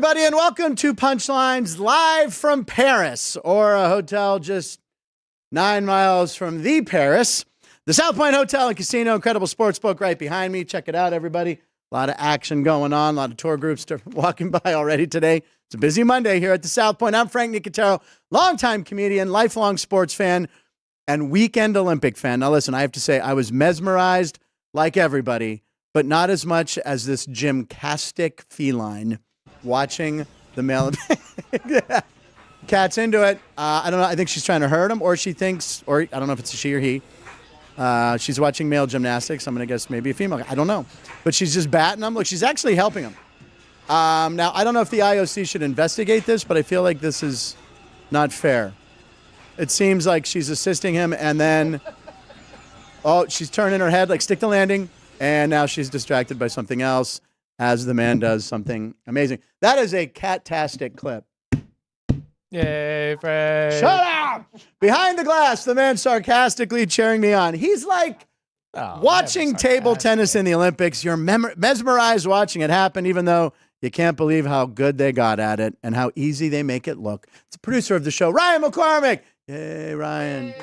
everybody, and welcome to Punchlines live from Paris, or a hotel just 9 miles from the Paris. The South Point Hotel and Casino, incredible sports book right behind me. Check it out, everybody. A lot of action going on, a lot of tour groups walking by already today. It's a busy Monday here at the South Point. I'm Frank Nicotero, longtime comedian, lifelong sports fan, and weekend Olympic fan. Now, listen, I have to say I was mesmerized like everybody, but not as much as this gymnastic feline watching the male. Cat's into it. I don't know. I think she's trying to hurt him, or she thinks, or I don't know if it's a she or he. She's watching male gymnastics. I'm going to guess maybe a female. I don't know. But she's just batting him. Look, she's actually helping him. Now, I don't know if the IOC should investigate this, but I feel like this is not fair. It seems like she's assisting him, and then, she's turning her head like stick the landing, and now she's distracted by something else as the man does something amazing. That is a cat-tastic clip. Yay, Frank. Shut up! Behind the glass, the man sarcastically cheering me on. He's like watching table tennis in the Olympics. You're mesmerized watching it happen, even though you can't believe how good they got at it and how easy they make it look. It's the producer of the show, Ryan McCormick. Yay, Ryan.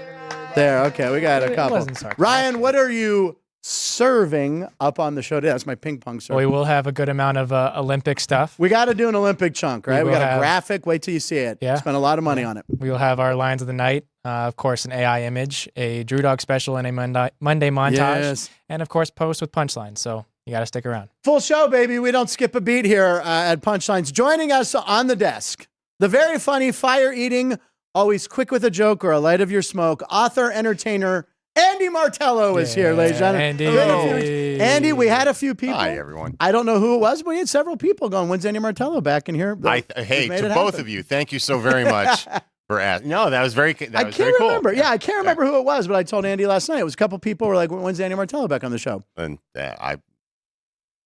There, okay, we got a couple. Ryan, what are you serving up on the show today? That's my ping pong serve. We will have a good amount of Olympic stuff. We got to do an Olympic chunk, right? We got a graphic. Wait till you see it. Yeah. Spent a lot of money on it. We will have our lines of the night. Of course, an AI image, a Drew Dog special, and a Monday montage. Yes. And, of course, post with Punchlines. So you got to stick around. Full show, baby. We don't skip a beat here at Punchlines. Joining us on the desk, the very funny, fire-eating, always quick with a joke or a light of your smoke, author, entertainer, Andy Martello is here, ladies and gentlemen. Andy, we had a few people. Hi, everyone. I don't know who it was, but we had several people going, when's Andy Martello back in here? Hey, to both of you, thank you so very much for asking. No, that was very cool. I can't remember. Yeah, I can't remember who it was, but I told Andy last night. It was a couple people were like, when's Andy Martello back on the show? And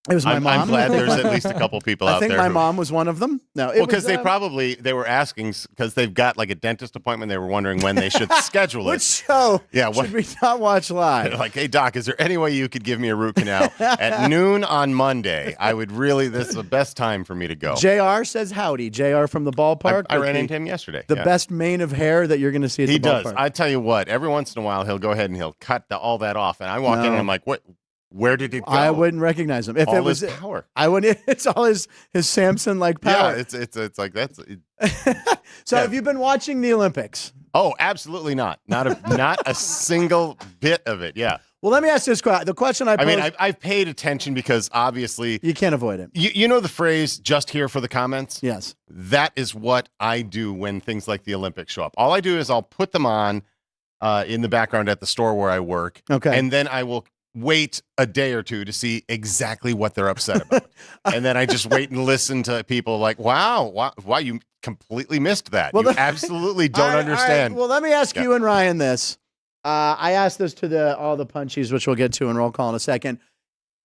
It was my mom. I'm glad there's at least a couple people out there. I think my mom was one of them. No, because they were asking because they've got like a dentist appointment. They were wondering when they should schedule it. Which show should we not watch live? They're like, hey, doc, is there any way you could give me a root canal at noon on Monday? This is the best time for me to go. JR says howdy. JR from the ballpark. I ran into him yesterday. The best mane of hair that you're going to see at the ballpark. He does. I tell you what, every once in a while, he'll go ahead and he'll cut all that off. And I walk in and I'm like, what? Where did it go? I wouldn't recognize him. If all it was his power. I wouldn't. It's all his Samson-like power. Yeah, it's like that's. So have you been watching the Olympics? Oh, absolutely not. Not a single bit of it. Yeah. Well, let me ask this question. The question I posed, I've paid attention because obviously you can't avoid it. You know the phrase "just here for the comments." Yes. That is what I do when things like the Olympics show up. All I do is I'll put them on in the background at the store where I work. Okay. And then I will wait a day or two to see exactly what they're upset about. And then I just wait and listen to people like, wow, you completely missed that. Well, you absolutely don't understand. All right. Well, let me ask you and Ryan this. I asked this to all the punchies, which we'll get to in roll call in a second.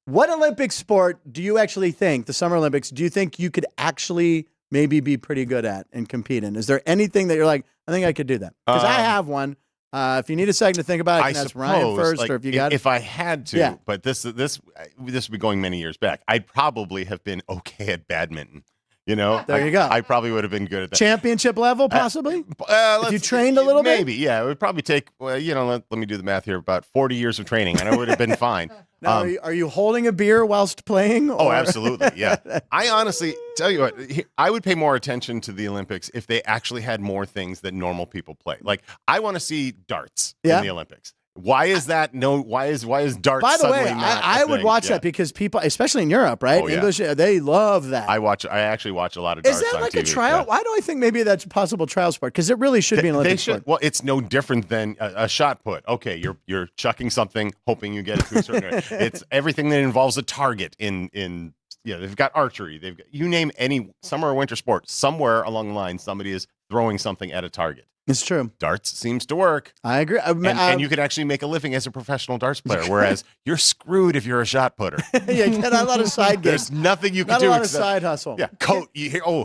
What Olympic sport do you actually think, the Summer Olympics, do you think you could actually maybe be pretty good at and compete in? Is there anything that you're like, I think I could do that? Because I have one. If you need a second to think about it, I can ask Ryan first, or if you got it. If I had to, but this would be going many years back. I'd probably have been okay at badminton. You know, there you go. I probably would have been good at that. Championship level, possibly. If you trained a little bit, maybe. Yeah, it would probably take. Well, let me do the math here. About 40 years of training, and I would have been fine. Now, are you holding a beer whilst playing? Or? Oh, absolutely. Yeah. I honestly tell you what, I would pay more attention to the Olympics if they actually had more things that normal people play. Like, I want to see darts in the Olympics. Why is that? Why is darts? By the way, not I would watch that because people, especially in Europe, right? Oh, yeah. English, they love that. I actually watch a lot of darts. Is that like on TV. a trial? Yeah. Why do I think maybe that's a possible trial sport? Because it really should be an Olympic sport. Well, it's no different than a shot put. Okay, you're chucking something, hoping you get it to a certain area. It's everything that involves a target in they've got archery. They've got, you name any summer or winter sport, somewhere along the line, somebody is throwing something at a target. It's true. Darts seems to work. I agree. And you can actually make a living as a professional darts player, whereas you're screwed if you're a shot putter. Yeah, you got a lot of side gigs. There's nothing you can Not do a lot of except side hustle. Yeah,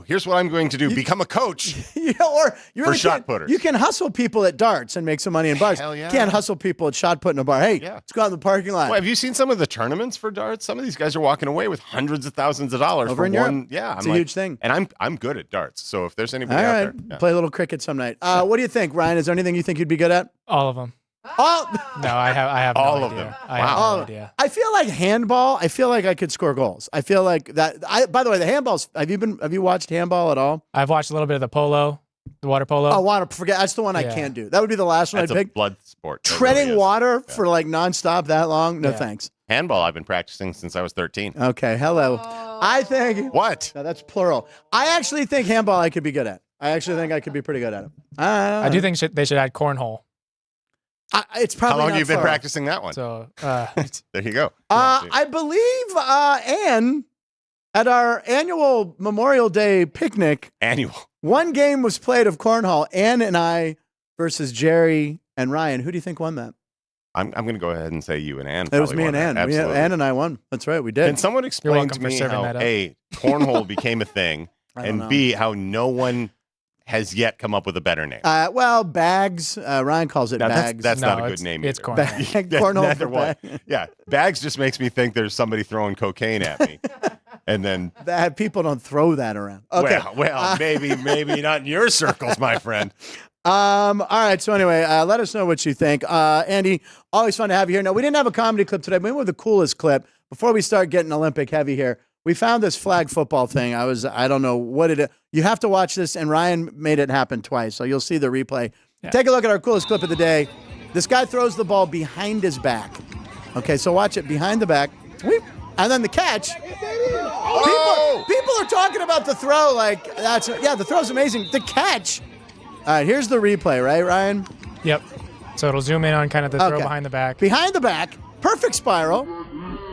here's what I'm going to do: become a coach or you for really shot putters. You can hustle people at darts and make some money in bars. Hell yeah. You can't hustle people at shot put in a bar. Hey, let's go out in the parking lot. Well, have you seen some of the tournaments for darts? Some of these guys are walking away with hundreds of thousands of dollars Over for in one. Europe. Yeah, It's a huge thing. And I'm good at darts. So if there's anybody All out right, there, play a little cricket some night. What do you think, Ryan? Is there anything you think you'd be good at? All of them. All. No, I have All no of idea. them. I have Wow. no idea. I feel like handball. I feel like I could score goals. I feel like that. By the way, the handballs. Have you watched handball at all? I've watched a little bit of the polo, the water polo. I want to forget. That's the one I can't do. That would be the last one That's I'd a pick. blood sport. That Treading really is. water for like nonstop that long? No Yeah. thanks. Handball, I've been practicing since I was 13. Okay. Hello. I think. What? No, that's plural. I actually think handball I could be good at. I actually think I could be pretty good at it. I do think they should add cornhole. It's probably How long not have you been far. practicing that one? So There you go. I believe Ann at our annual Memorial Day picnic, Annual. one game was played of cornhole. Ann and I versus Jerry and Ryan. Who do you think won that? I'm going to go ahead and say you and Ann. It was probably me won and that. Ann. Absolutely. Ann and I won. That's right. We did. Can someone explain welcome to for me serving how that up. A, cornhole became a thing, I don't and know. B, how no one has yet come up with a better name? Well, bags. Ryan calls it Now, bags. that's not No, a good it's- name it's either. cornhole. Bag- cornhole Neither for one. bag. Yeah, bags just makes me think there's somebody throwing cocaine at me. And then, That people don't throw that around. Okay. well, maybe not in your circles, my friend. All right. So anyway, let us know what you think. Andy, always fun to have you here. Now, we didn't have a comedy clip today, but we went with the coolest clip. Before we start getting Olympic heavy here, we found this flag football thing. I don't know what it is. You have to watch this, and Ryan made it happen twice, so you'll see the replay. Yeah. Take a look at our coolest clip of the day. This guy throws the ball behind his back. Okay, so watch it behind the back. Sweep. And then the catch. Oh! People are talking about the throw like the throw's amazing. The catch. All right, here's the replay, right, Ryan? Yep. So it'll zoom in on kind of the throw Okay. behind the back. Behind the back, perfect spiral.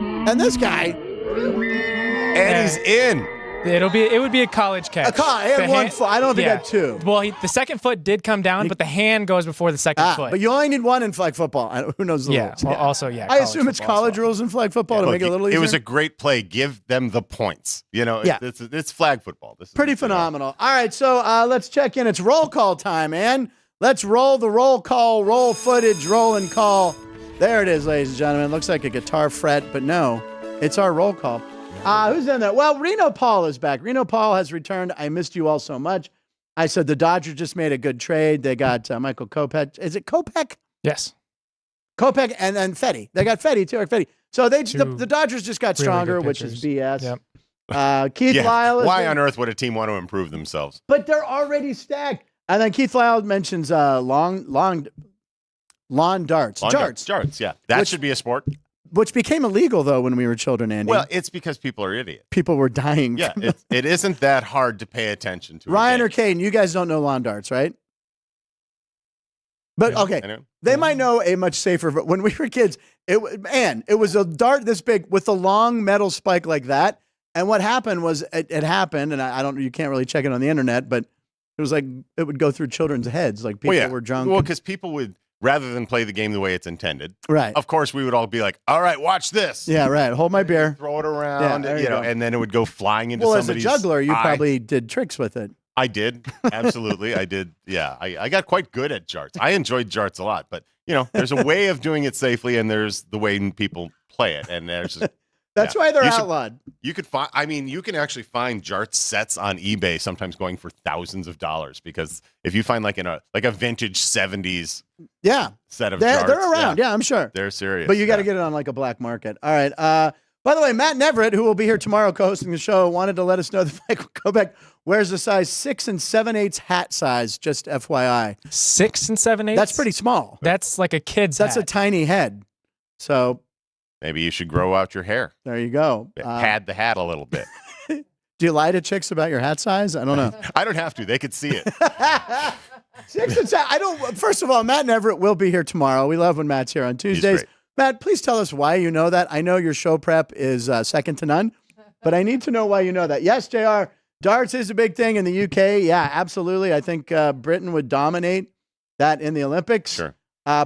And this guy, And he's in. It would be a college catch. he had The one hand- foot. I don't think he had two. Well, the second foot did come down, but the hand goes before the second foot. But you only need one in flag football. Who knows the yeah. rules? Well, also, yeah. I assume it's football as college well. rules in flag football to Look, make it a little easier. it was a great play. Give them the points. You know, Yeah. it's flag football. This is pretty phenomenal. All right, so let's check in. It's roll call time, man. Let's roll the roll call, roll footage, roll and call. There it is, ladies and gentlemen. Looks like a guitar fret, but no, it's our roll call. Who's in there? Well, Reno Paul is back. Reno Paul has returned. I missed you all so much. I said the Dodgers just made a good trade. They got Michael Kopech. Is it Kopech? Yes. Kopech and Fetty. They got Fetty, too, Eric Fetty. So the Dodgers just got really stronger, good which is pitchers. BS. Yep. Keith Lyle. Why on earth would a team want to improve themselves? But they're already stacked. And then Keith Lyle mentions lawn darts. Jarts, yeah. That should be a sport. Which became illegal, though, when we were children, Andy. Well, it's because people are idiots. People were dying. Yeah, it isn't that hard to pay attention to. Ryan or Caden, you guys don't know lawn darts, right? But, Yeah. okay, Anyone? they might know a much safer, but when we were kids, it was a dart this big with a long metal spike like that. And what happened was it happened, and you can't really check it on the internet, but it was like it would go through children's heads. Like people were drunk. Well, because people would, rather than play the game the way it's intended, Right. of course, we would all be like, all right, watch this. Yeah, right. Hold my beer. Throw it around, Yeah, there you go. and then it would go flying into Well, as a somebody's juggler, you eye. probably did tricks with it. I did. Absolutely. I did. Yeah. I got quite good at jarts. I enjoyed jarts a lot, but there's a way of doing it safely and there's the way people play it. And there's just, That's why they're outlawed. you could find, you can actually find jart sets on eBay, sometimes going for thousands of dollars, because if you find like a vintage 70s set of jarts, they're around. Yeah, I'm sure. they're serious. But you got to get it on like a black market. All right. By the way, Matt Neverett, who will be here tomorrow co-hosting the show, wanted to let us know that Michael Kopech wears a size 6 7/8 hat size, just FYI. 6 7/8. That's pretty small. That's like a kid's That's a hat. tiny head. So Maybe you should grow out your hair. there you go. Pad the hat a little bit. Do you lie to chicks about your hat size? I don't know. I don't have to. They could see it. 6 and 7. I don't. First of all, Matt Neverett will be here tomorrow. We love when Matt's here on Tuesdays. great. Matt, please tell us why you know that. I know your show prep is second to none, but I need to know why you know that. Yes, JR, darts is a big thing in the UK. Yeah, absolutely. I think Britain would dominate that in the Olympics. Sure.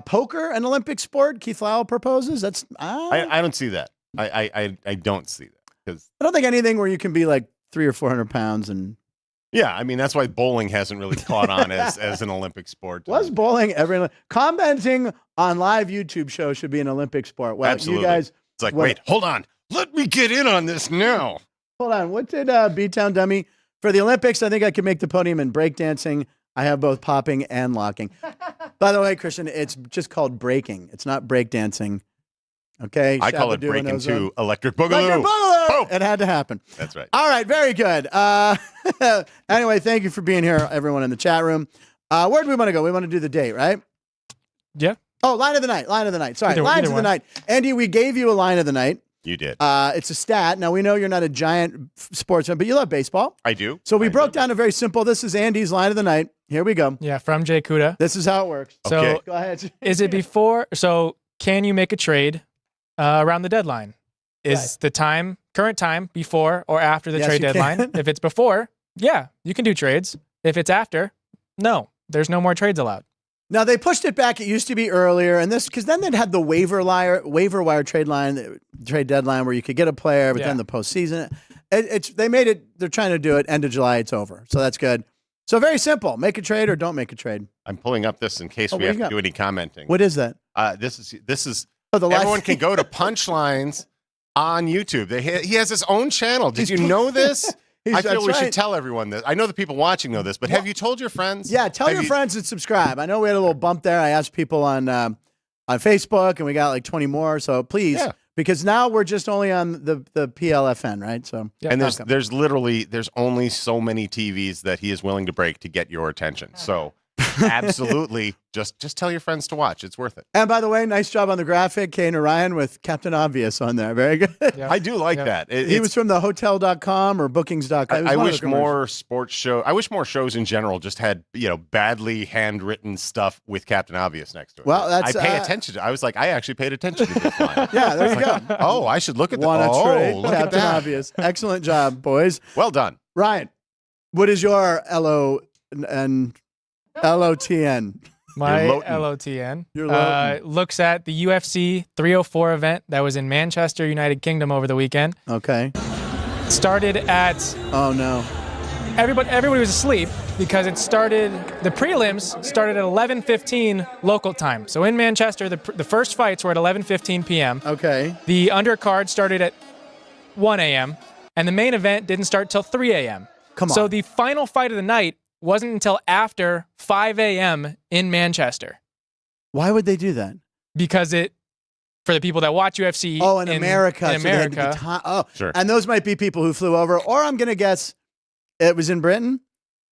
Poker, an Olympic sport. Keith Lowell proposes. That's I don't see that. I don't see that because I don't think anything where you can be like 300 or 400 pounds and. Yeah, I mean that's why bowling hasn't really caught on as an Olympic sport. Was bowling ever? Commenting on live YouTube shows should be an Olympic sport. Well, absolutely. You guys, it's like, wait, hold on, let me get in on this now. Hold on, what did B-Town Dummy for the Olympics? I think I could make the podium in breakdancing. I have both popping and locking. By the way, Christian, it's just called breaking. It's not breakdancing. Okay, I call it breaking too. Electric Boogaloo. Electric Boogaloo. Oh. It had to happen. That's right. All right, very good. Anyway, thank you for being here, everyone in the chat room. Where do we want to go? We want to do the date, right? Yeah. Oh, line of the night. Line of the night. Sorry, Either lines of the one. night. Andy, we gave you a line of the night. You did. It's a stat. Now, we know you're not a giant sportsman, but you love baseball. I do. So we broke down a very simple, this is Andy's line of the night. Here we go. Yeah, from Jay Kuda. This is how it works. So Okay. Go ahead. is it before? So can you make a trade around the deadline? Is the current time before or after the Yes, trade you deadline? can. If it's before, yeah, you can do trades. If it's after, no, there's no more trades allowed. Now, they pushed it back. It used to be earlier, and this because then they'd had the waiver wire trade deadline where you could get a player, but then the postseason. They made it. They're trying to do it end of July. It's over, so that's good. So very simple: make a trade or don't make a trade. I'm pulling up this in case Oh, we what have you to got? do any commenting. What is that? This is. Oh, the Everyone live- can go to Punchlines on YouTube. He has his own channel. Did you know this? I feel that's we should right. tell everyone this. I know the people watching know this, but have you told your friends? Yeah, tell Have your you- friends and subscribe. I know we had a little bump there. I asked people on Facebook, and we got like 20 more. So please, because now we're just only on the PLFN, right? So And there's only so many TVs that he is willing to break to get your attention. So absolutely, just tell your friends to watch. It's worth it. And by the way, nice job on the graphic, Kane Orion with Captain Obvious on there. Very good. Yeah. I do like that. He was from the hotel.com or bookings.com. I wish more sports show. I wish more shows in general just had badly handwritten stuff with Captain Obvious next to it. Well, that's I pay attention to. I was like, I actually paid attention to this line. Yeah, there you go. Oh, I should look at that. Wanna trade Look at Captain that. Obvious. Excellent job, boys. Well done. Ryan, what is your LOTN? My You're Loten. LOTN You're Loten. looks at the UFC 304 event that was in Manchester, United Kingdom over the weekend. Okay. Started at Oh, no. everybody was asleep because the prelims started at 11:15 local time. So in Manchester, the first fights were at 11:15 p.m. Okay. The undercard started at 1 a.m. and the main event didn't start till 3 a.m. Come on. So the final fight of the night wasn't until after 5 a.m. in Manchester. Why would they do that? Because for the people that watch UFC In America. in so they had America, the time. Oh, Sure. And those might be people who flew over, or I'm going to guess it was in Britain.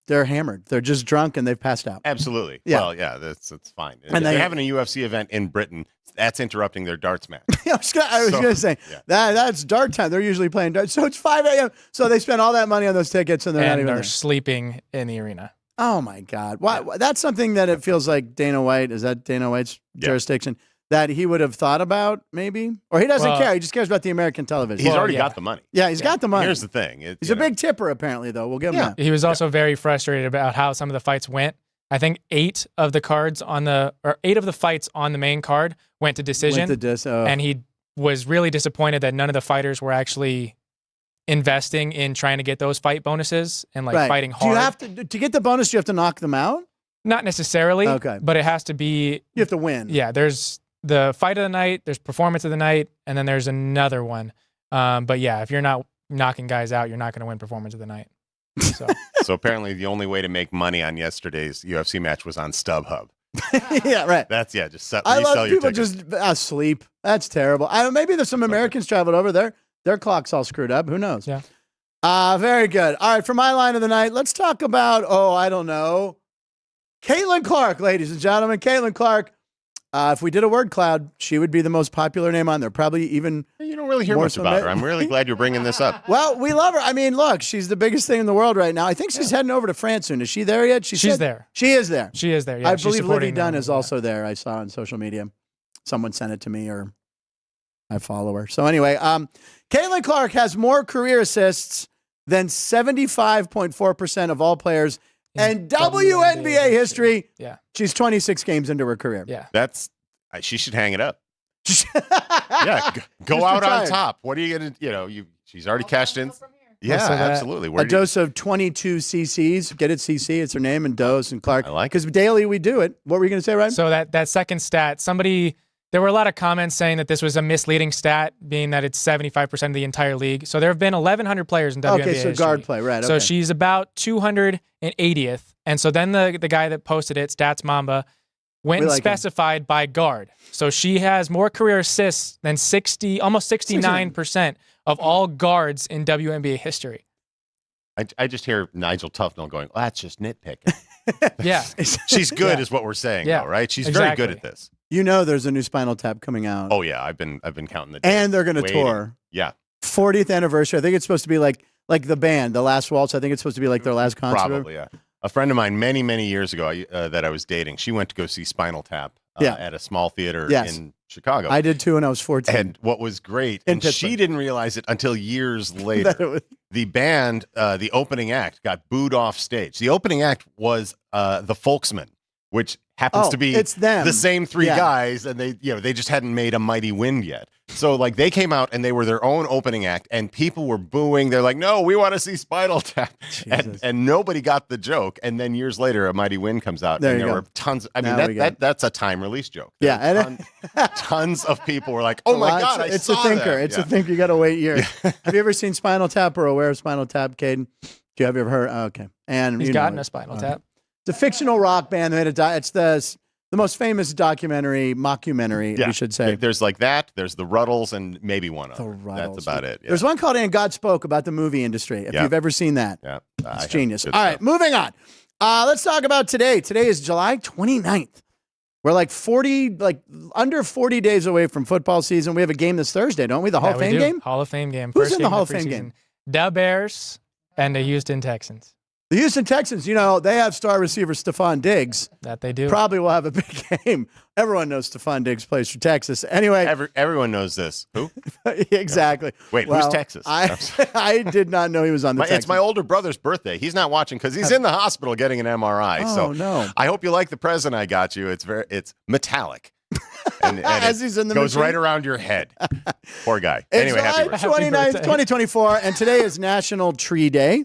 They're hammered. They're just drunk and they've passed out. Absolutely. Yeah. Well, yeah, that's fine. And If they- they're having a UFC event in Britain, that's interrupting their darts match. I was going to say, that's dart time. They're usually playing darts. So it's 5 a.m. So they spend all that money on those tickets and they're not and even are there. sleeping in the arena. Oh, my God. Why? That's something that it feels like Dana White, is that Dana White's jurisdiction, that he would have thought about maybe? Or he doesn't care. He just cares about the American television. He's already got the money. Yeah, he's got the money. Here's the thing. He's a big tipper, apparently, though. We'll give him that. He was also very frustrated about how some of the fights went. I think 8 of the fights on the main card went to decision. And he was really disappointed that none of the fighters were actually investing in trying to get those fight bonuses and fighting hard. Do you have to get the bonus? Do you have to knock them out? Not necessarily. Okay. But it has to be. You have to win. Yeah. There's the fight of the night. There's performance of the night, and then there's another one. But yeah, if you're not knocking guys out, you're not going to win performance of the night. So. So apparently, the only way to make money on yesterday's UFC match was on StubHub. Yeah, right. That's just I resell love your people tickets. just asleep. That's terrible. Maybe there's some Americans traveled over there. Their clock's all screwed up. Who knows? Yeah. Very good. All right, for my line of the night, let's talk about, I don't know, Caitlin Clark, ladies and gentlemen. Caitlin Clark. If we did a word cloud, she would be the most popular name on there. Probably even. You don't really hear more much so about her. I'm really glad you're bringing this up. Well, we love her. I mean, look, she's the biggest thing in the world right now. I think she's heading over to France soon. Is she there yet? She's there. She is there. She is there. Yeah, I she's believe Livy supporting Dunn them, is also there. I saw on social media. Someone sent it to me, or I follow her. So anyway, Caitlin Clark has more career assists than 75.4% of all players And WNBA history. Yeah. She's 26 games into her career. Yeah. She should hang it up. Yeah. Go out on top. What are you going to, she's already cashed in. Yeah, absolutely. A dose of 22 cc's. Get it, CC. It's her name, and dose and Clark. I like it. Because daily we do it. What were you going to say, Ryan? So that second stat, there were a lot of comments saying that this was a misleading stat, being that it's 75% of the entire league. So there have been 1,100 players in WNBA history. Guard play, right. So she's about 280th. And so then the guy that posted it, Stats Mamba, went and specified by guard. So she has more career assists than almost 69% of all guards in WNBA history. I just hear Nigel Tufnell going, well, that's just nitpicking. Yeah. She's good is what we're saying, though, right? She's very good at this. There's a new Spinal Tap coming out. Oh, yeah. I've been counting the days. And they're going to tour. Yeah. 40th anniversary. I think it's supposed to be like the band, The Last Waltz. I think it's supposed to be like their last concert. Probably, yeah. A friend of mine many, many years ago that I was dating, she went to go see Spinal Tap at a small theater in Chicago. I did too when I was 14. And what was great, and she didn't realize it until years later, the band, the opening act, got booed off stage. The opening act was the Folksmen, which happens to be the same three guys, and they just hadn't made a Mighty Wind yet. So they came out and they were their own opening act, and people were booing. They're like, "No, we want to see Spinal Tap," and nobody got the joke. And then years later, a Mighty Wind comes out, and there were tons. I mean, that's a time release joke. Tons of people were like, "Oh my god, it's a thinker. It's a thinker. You got to wait years." Have you ever seen Spinal Tap or aware of Spinal Tap, Caden? Have you ever heard? Okay, and he's gotten a Spinal Tap. It's a fictional rock band. It's the most famous mockumentary, we should say. There's like that. There's the Ruddles and maybe one other. That's about it. Yeah. There's one called And God Spoke about the movie industry, if you've ever seen that. Yeah. It's genius. All right, moving on. Let's talk about today. Today is July 29th. We're under 40 days away from football season. We have a game this Thursday, don't we? The Hall of Fame game? Hall of Fame game. Who's in the Hall of Fame game? The Bears and the Houston Texans. The Houston Texans, they have star receiver Stephon Diggs. That they do. Probably will have a big game. Everyone knows Stephon Diggs plays for Texas. Anyway. Everyone knows this. Who? Exactly. Wait, who's Texas? I did not know he was on the Texans. It's my older brother's birthday. He's not watching because he's in the hospital getting an MRI. Oh, no. I hope you like the present I got you. It's metallic. And as he's in the goes machine. Right around your head. Poor guy. It's anyway, happy birthday. 29th, 2024, and today is National Tree Day,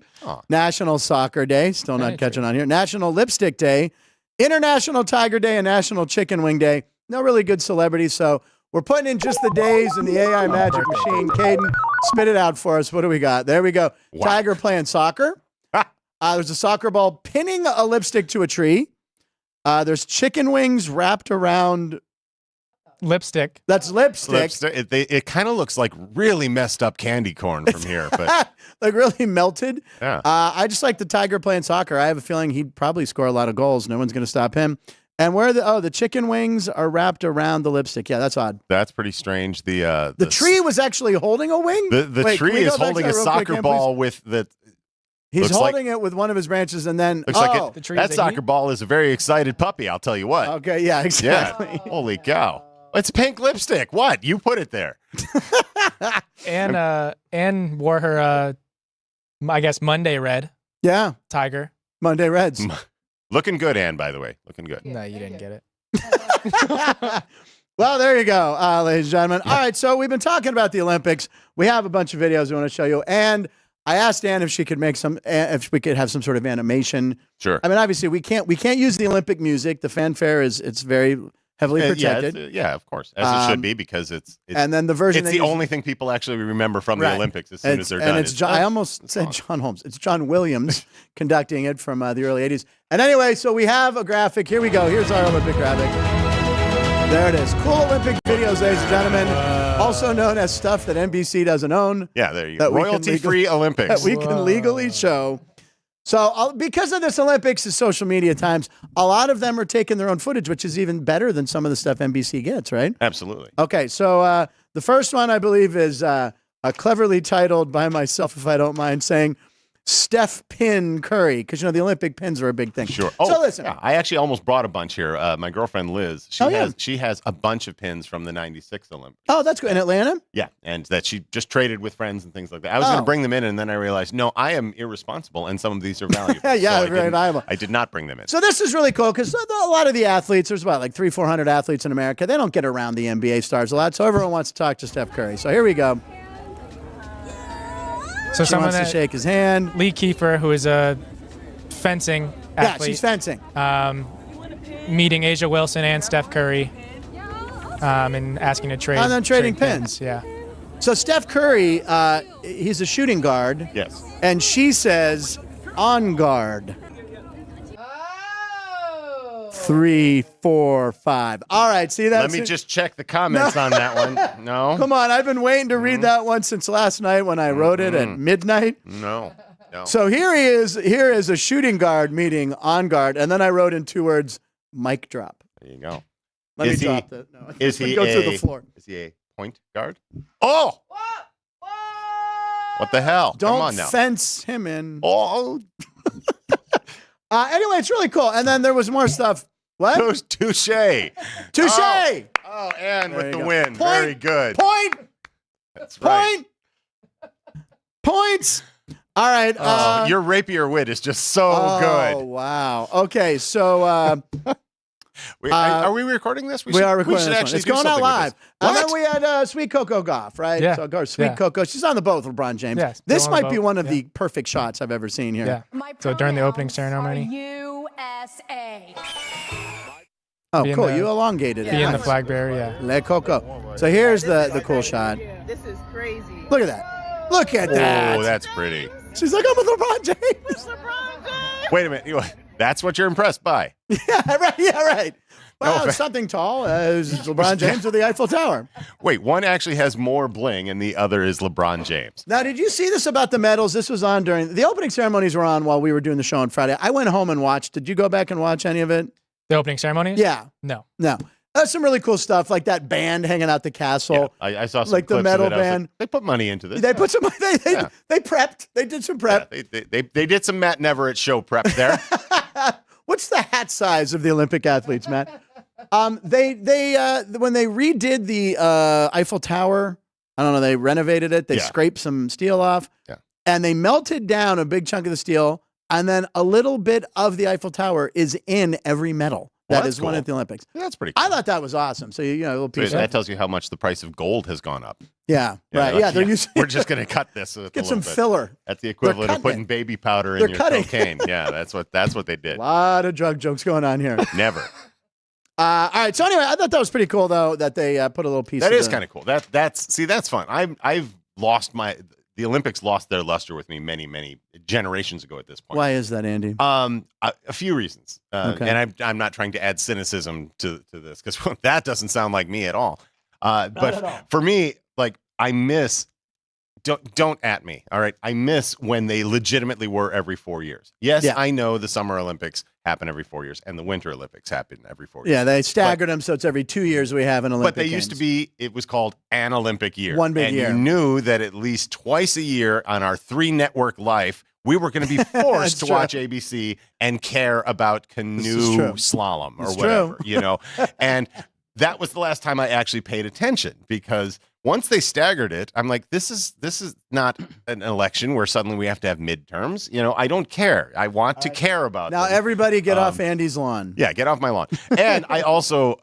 National Soccer Day, still not catching on here, National Lipstick Day, International Tiger Day, and National Chicken Wing Day. No really good celebrities, so we're putting in just the days in the AI magic machine. Caden, spit it out for us. What do we got? There we go. Wow. Tiger playing soccer. There's a soccer ball pinning a lipstick to a tree. There's chicken wings wrapped around lipstick. That's lipstick. It kind of looks like really messed up candy corn from here, but like really melted. Yeah. I just like the Tiger playing soccer. I have a feeling he'd probably score a lot of goals. No one's going to stop him. And where the chicken wings are wrapped around the lipstick. Yeah, that's odd. That's pretty strange. The tree was actually holding a wing. The tree is holding a soccer ball with the. He's holding it with one of his branches, and then that soccer ball is a very excited puppy. I'll tell you what. Okay, yeah, exactly. Yeah. Holy cow! It's pink lipstick. What? You put it there. Anne wore her, I guess, Monday red. Yeah, Tiger. Monday Reds. Looking good, Anne. By the way, looking good. No, you didn't get it. Well, there you go, ladies and gentlemen. All right, so we've been talking about the Olympics. We have a bunch of videos we want to show you, and I asked Ann if she could if we could have some sort of animation. Sure. I mean, obviously we can't use the Olympic music. The fanfare it's very heavily protected. Yeah, of course, as it should be, because it's and then the version. It's the only thing people actually remember from the Olympics as soon as they're done. And it's John, I almost said John Holmes. It's John Williams conducting it from the early '80s. And anyway, so we have a graphic. Here we go. Here's our Olympic graphic. There it is. Cool Olympic videos, ladies and gentlemen. Also known as stuff that NBC doesn't own. Yeah, there you go. Royalty-free Olympics. That we can legally show. So because of this Olympics is social media times, a lot of them are taking their own footage, which is even better than some of the stuff NBC gets, right? Absolutely. Okay, so the first one, I believe, is cleverly titled by myself, if I don't mind saying, Steph Pin Curry, because the Olympic pins are a big thing. Sure. So listen, I actually almost brought a bunch here. My girlfriend Liz, she has a bunch of pins from the '96 Olympics. Oh, that's good. In Atlanta? Yeah, and that she just traded with friends and things like that. I was going to bring them in, and then I realized, no, I am irresponsible, and some of these are valuable. Very valuable. I did not bring them in. So this is really cool because a lot of the athletes, there's about like 300-400 athletes in America. They don't get around the NBA stars a lot, so everyone wants to talk to Steph Curry. So here we go. So she wants to shake his hand. Lee Kiefer, who is a fencing athlete. Yeah, she's fencing. Meeting Asia Wilson and Steph Curry and asking to trade. And then trading pins. Yeah. So Steph Curry, he's a shooting guard. Yes. And she says, on guard. 3, 4, 5. All right, see that? Let me just check the comments on that one. No. Come on, I've been waiting to read that one since last night when I wrote it at midnight. No. So here he is. Here is a shooting guard meeting on guard, and then I wrote in 2 words, mic drop. There you go. Let me drop that. No, is he go through the floor? Is he a point guard? Oh! What the hell? Don't Come on now. fence him in. Oh. Anyway, it's really cool. And then there was more stuff. What? Touche. Oh, and there with the go. win. Point, Very good. Point. That's right. Points. All right. Your rapier wit is just so Oh, good. wow. Okay, so Are we recording this? We are recording should this one. actually It's do going out something with live. this. And then What? we had Sweet Coco Goff, right? Yeah. So Sweet Yeah. Coco. She's on the boat with LeBron James. Yeah, This still on might the be boat. one of Yeah. the perfect shots I've ever seen here. Yeah. My So during the opening pronouns ceremony? are USA. Oh, Be in cool. the- You elongated Be in the it. flag bearer, yeah. Le Coco. So here's the cool shot. This is crazy. Look at that. Look at that. Oh, that's pretty. She's like, I'm with LeBron James. Wait a minute. That's what you're impressed by. Yeah, right. Yeah, right. Wow, No, something tall as LeBron James or the Eiffel Tower. Wait, one actually has more bling and the other is LeBron James. Now, did you see this about the medals? This was on during the opening ceremonies were on while we were doing the show on Friday. I went home and watched. Did you go back and watch any of it? The opening ceremonies? Yeah. No. That's some really cool stuff, like that band hanging out the castle. Yeah, I saw some like the clips metal of it. I was band. like, they put money into this. They put some. Yeah. They prepped. They did some prep. Yeah, they did some Matt Neverett show prep there. What's the hat size of the Olympic athletes, Matt? When they redid the Eiffel Tower, I don't know, they renovated it. They scraped some steel off, and they melted down a big chunk of the steel, and then a little bit of the Eiffel Tower is in every medal that is won at the Olympics. Yeah, that's pretty cool. I thought that was awesome. So a little piece that of tells you how much the price of gold has gone up. right. Yeah, they're using. We're just going to cut this. Get some filler. That's the equivalent of putting baby powder in your cocaine. Yeah, that's what they did. A lot of drug jokes going on here. Never. All right. So anyway, I thought that was pretty cool, though, that they put a little piece. That is kind of cool. That's fun. I've lost the Olympics lost their luster with me many generations ago at this point. Why is that, Andy? A few reasons, Okay. and I'm not trying to add cynicism to this because that doesn't sound like me at all. But for me, like I miss. Don't at me. All right. I miss when they legitimately were every 4 years. Yes, I know the Summer Olympics happen every 4 years and the Winter Olympics happen every 4 years. Yeah, they staggered them, so it's every 2 years we have an Olympic. But they used to be, it was called an Olympic year. One big year. And you knew that at least twice a year on our 3-network life, we were going to be forced to watch ABC and care about canoe slalom or whatever, And that was the last time I actually paid attention because once they staggered it, I'm like, this is not an election where suddenly we have to have midterms. I don't care. I want to care about Now them. everybody get off Andy's lawn. Yeah, get off my lawn. And I also,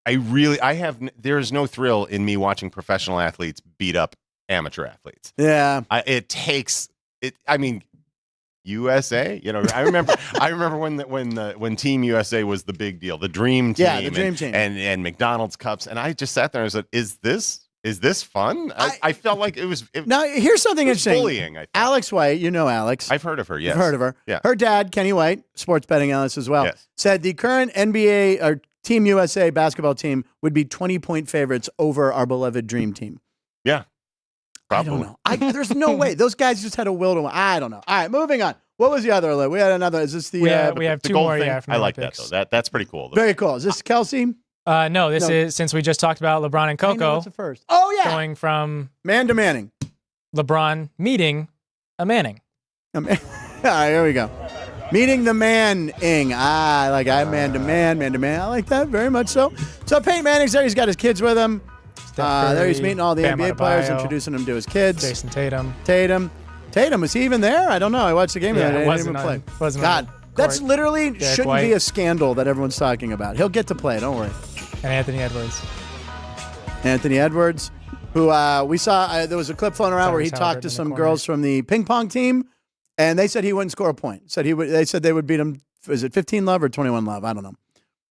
there's no thrill in me watching professional athletes beat up amateur athletes. Yeah. USA. I remember when Team USA was the big deal, the dream team, the dream team, and McDonald's cups, and I just sat there and said, "Is this fun?" I felt like it was. Now here's something interesting. Bullying. I think. Alex White, you know Alex. I've heard of her. Yes, I've heard of her. Yeah, her dad, Kenny White, sports betting analyst as well, said the current NBA or Team USA basketball team would be 20-point favorites over our beloved dream team. Yeah. Probably. I don't know. There's no way. Those guys just had a will to win. I don't know. All right, moving on. What was the other Olympic? We had another. Is this the? We have the two gold more. Thing? Yeah, from I like Olympics. that though. That's pretty cool. Very cool. Is this Kelsey? No, this is since we just talked about LeBron and Coco. What's the first? Oh yeah, going from man to Manning. LeBron meeting a Manning. All right, here we go. Meeting the man-ing. I man-to-man. I like that very much so. So Peyton Manning's there. He's got his kids with him. There he's meeting all the NBA players, introducing them to his kids. Jason Tatum. Tatum, was he even there? I don't know. I watched the game the other day. He didn't even play. God, that's literally Derek shouldn't White. be a scandal that everyone's talking about. He'll get to play. Don't worry. And Anthony Edwards. Who we saw, there was a clip floating around where he talked to some girls from the ping pong team, and they said he wouldn't score a point. They said they would beat him, is it 15 love or 21 love? I don't know.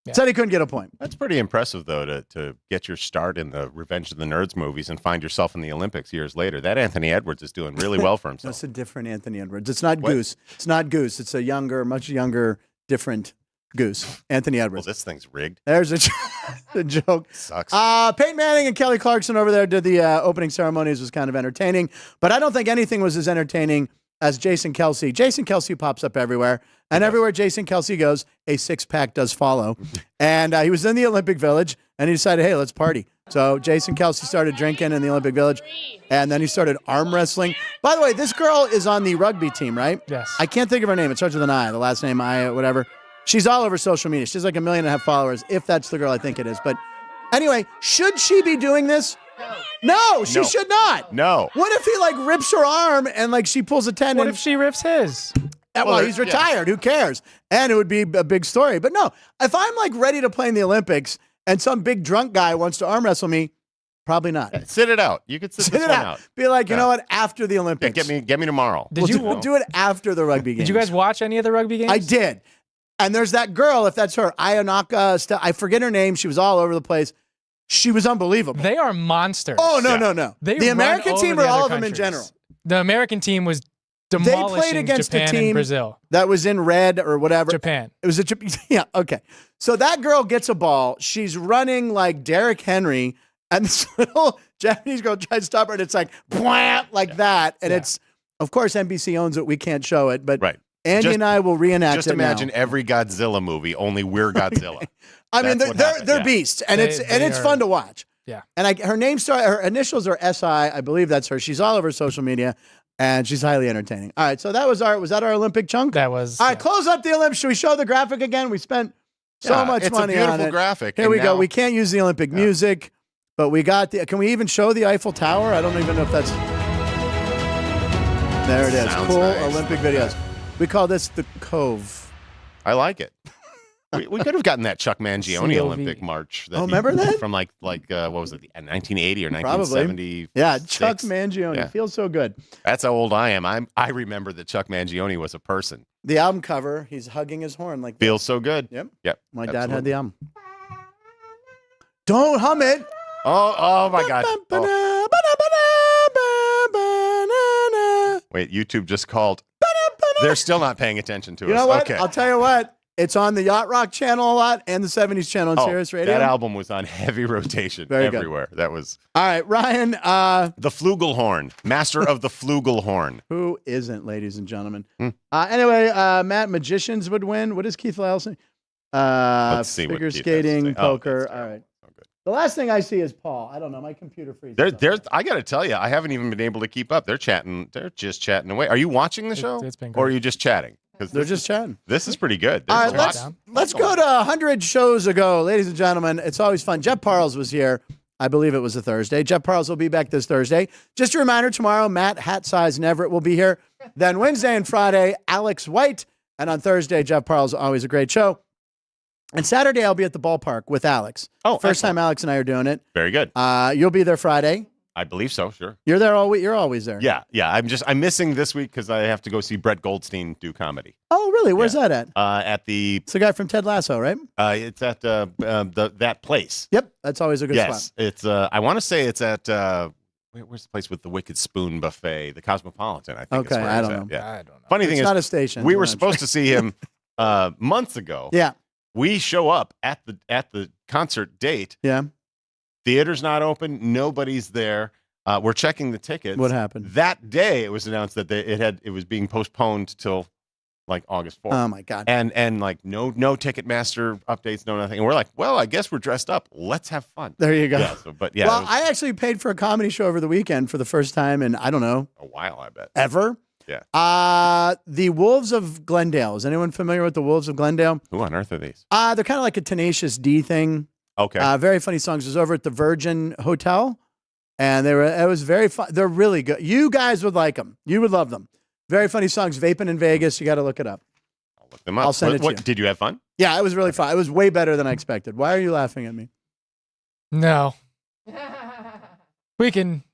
Yeah. Said he couldn't get a point. That's pretty impressive, though, to get your start in the Revenge of the Nerds movies and find yourself in the Olympics years later. That Anthony Edwards is doing really well for himself. That's a different Anthony Edwards. It's not Goose. It's not Goose. It's a younger, much younger, different Goose. Anthony Edwards. Well, this thing's rigged. There's a joke. Sucks. Peyton Manning and Kelly Clarkson over there did the opening ceremonies. Was kind of entertaining, but I don't think anything was as entertaining as Jason Kelce. Jason Kelce pops up everywhere, and everywhere Jason Kelce goes, a six-pack does follow. And he was in the Olympic Village, and he decided, hey, let's party. So Jason Kelce started drinking in the Olympic Village, and then he started arm wrestling. By the way, this girl is on the rugby team, right? Yes. I can't think of her name. It starts with an I, the last name I, whatever. She's all over social media. She's like 1.5 million followers, if that's the girl I think it is. But anyway, should she be doing this? No, she should not. No. What if he rips her arm and she pulls a tendon? What if she rips his? Well, he's retired. Yeah. Who cares? And it would be a big story. But no, if I'm ready to play in the Olympics and some big drunk guy wants to arm wrestle me, probably not. Sit it out. You could sit this one out. Be like, you know what? After the Olympics, get me tomorrow. We'll do it after the rugby games. Did you guys watch any of the rugby games? I did. And there's that girl, if that's her, Ayanaka, I forget her name. She was all over the place. She was unbelievable. They are monsters. Oh, no. The American team or all of them in general? The American team was demolishing they played against Japan a team and Brazil. That was in red or whatever. Japan. It was yeah, okay. So that girl gets a ball. She's running like Derrick Henry, and this little Japanese girl tries to stop her, and it's like, bwah, like that. And it's, of course, NBC owns it. We can't show it, but Andy and I will reenact it. Just imagine every Godzilla movie, only we're Godzilla. I mean, they're beasts, and it's fun to watch. Yeah. And her initials are SI. I believe that's her. She's all over social media, and she's highly entertaining. All right, so was that our Olympic chunk? That was. All right, close up the Olympics. Should we show the graphic again? We spent so much money on it. It's a beautiful graphic. Here we go. We can't use the Olympic music, but we got can we even show the Eiffel Tower? I don't even know if that's. There it is. Cool nice. Olympic videos. We call this the Cove. I like it. We could have gotten that Chuck Mangione Olympic march. Remember that? From what was it, 1980 or 1970? Yeah, Chuck Mangione. Yeah. Feels so good. That's how old I am. I remember that Chuck Mangione was a person. The album cover, he's hugging his horn like Feels so good. Yep. My dad had the album. Don't hum it. Oh my God. Wait, YouTube just called. They're still not paying attention to us. You know what? Okay. I'll tell you what. It's on the Yacht Rock channel a lot and the 70s channel on Sirius Radio. That album was on heavy rotation everywhere. Good. That was. All right, Ryan. The Flugelhorn. Master of the Flugelhorn. Who isn't, ladies and gentlemen? Anyway, Matt, magicians would win. What does Keith Lyle say? Let's see. Figure skating, poker. All right. The last thing I see is Paul. I don't know. My computer freezes. I got to tell you, I haven't even been able to keep up. They're chatting. They're just chatting away. Are you watching the show? It's been great. Or are you just chatting? They're just chatting. This is pretty good. All right, let's go to 100 shows ago, ladies and gentlemen. It's always fun. Jeff Parles was here. I believe it was a Thursday. Jeff Parles will be back this Thursday. Just a reminder, tomorrow, Matt Hat Size Neverett will be here. Then Wednesday and Friday, Alex White. And on Thursday, Jeff Parles, always a great show. And Saturday, I'll be at the ballpark with Alex. Oh, first time Alex and I are doing it. Very good. You'll be there Friday. I believe so. Sure. You're there all week. You're always there. Yeah. I'm missing this week because I have to go see Brett Goldstein do comedy. Oh, really? Where's that at? It's the guy from Ted Lasso, right? It's at that place. Yep, that's always a good spot. Yes, it's. I want to say it's at. Where's the place with the Wicked Spoon buffet? The Cosmopolitan, I think. Okay, I don't know. Yeah. I don't know. Funny thing is, it's not a station. We were supposed to see him months ago. Yeah. We show up at the concert date. Yeah. Theater's not open. Nobody's there. We're checking the tickets. What happened? That day, it was announced that it was being postponed till like August 4th. Oh my God. And like no Ticketmaster updates, no nothing. And we're like, well, I guess we're dressed up. Let's have fun. There you go. Yeah, Well, I actually paid for a comedy show over the weekend for the first time in, I don't know, a while, I bet. ever. Yeah. The Wolves of Glendale. Is anyone familiar with the Wolves of Glendale? Who on earth are these? They're kind of like a Tenacious D thing. Okay. Very funny songs. It was over at the Virgin Hotel, and it was very fun. They're really good. You guys would like them. You would love them. Very funny songs. Vaping in Vegas. You got to look it up. I'll look them up. I'll send it to you. Did you have fun? Yeah, it was really fun. It was way better than I expected. Why are you laughing at me? No. We can.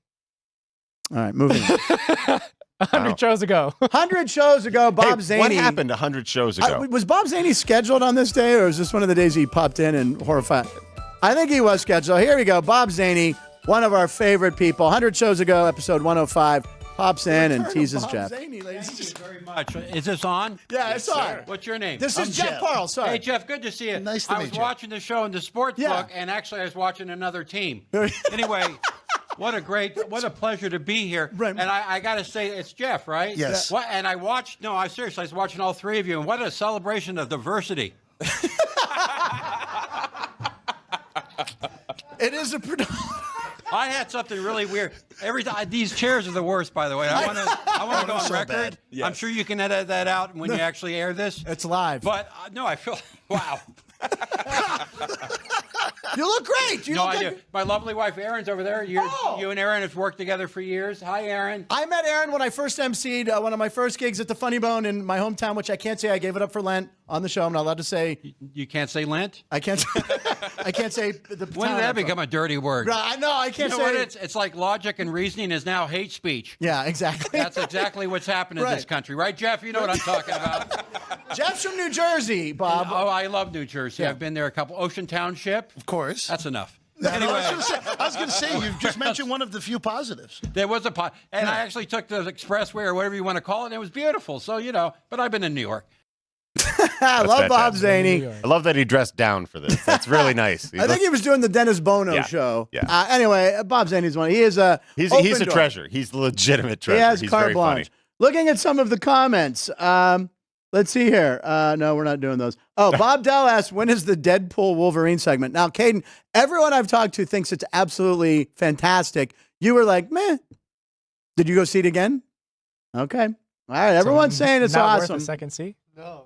All right, moving on. 100 shows ago. 100 shows ago, Bob Zany. What happened 100 shows ago? Was Bob Zany scheduled on this day, or was this one of the days he popped in and horrified? I think he was scheduled. Here we go. Bob Zany, one of our favorite people. 100 shows ago, episode 105, pops in and teases Jeff. Thank you very much. Is this on? Yeah, it's on. What's your name? This is Jeff Parle. Sorry. Hey, Jeff, good to see you. Nice to I meet was you. watching the show in the sports book, and actually I was watching another team. Anyway, what a pleasure to be here. Right. And I got to say, it's Jeff, right? Yes. What? And I seriously, I was watching all three of you, and what a celebration of diversity. It is a production. I had something really weird. Every time these chairs are the worst, by the way. I want to go on so record. bad. Yes. I'm sure you can edit that out when you actually air this. It's live. But no, I feel wow. You look great. You No, look I like do. My lovely wife Erin's over there. You and Erin have worked together for years. Hi, Erin. I met Erin when I first emceed one of my first gigs at the Funny Bone in my hometown, which I can't say. I gave it up for Lent on the show. I'm not allowed to say. You can't say Lent. I can't. I can't say the. When did that become a dirty word? I know. I can't You know say. what? It's like logic and reasoning is now hate speech. Yeah, exactly. That's exactly what's happened in this Right. country, right, Jeff? You know what I'm talking about. Jeff's from New Jersey, Bob. Oh, I love New Jersey. Yeah. I've been there a couple. Ocean Township. Of course. That's enough. Anyway, I was going to say, you've just mentioned one of the few positives. There was a pot, and I actually took the expressway or whatever you want to call it, and it was beautiful. So, but I've been in New York. I love Bob fantastic. Zany. I love that he dressed down for this. That's really nice. I think he was doing the Dennis Bono Yeah, show. yeah. Anyway, Bob Zany's one. He is a. He's open a door. treasure. He's the legitimate treasure. He has He's carte very blanche. funny. Looking at some of the comments. Let's see here. No, we're not doing those. Oh, Bob Dell asked, when is the Deadpool Wolverine segment? Now, Caden, everyone I've talked to thinks it's absolutely fantastic. You were like, meh. Did you go see it again? Okay. All right. Everyone's saying it's not awesome. Worth a second see? No,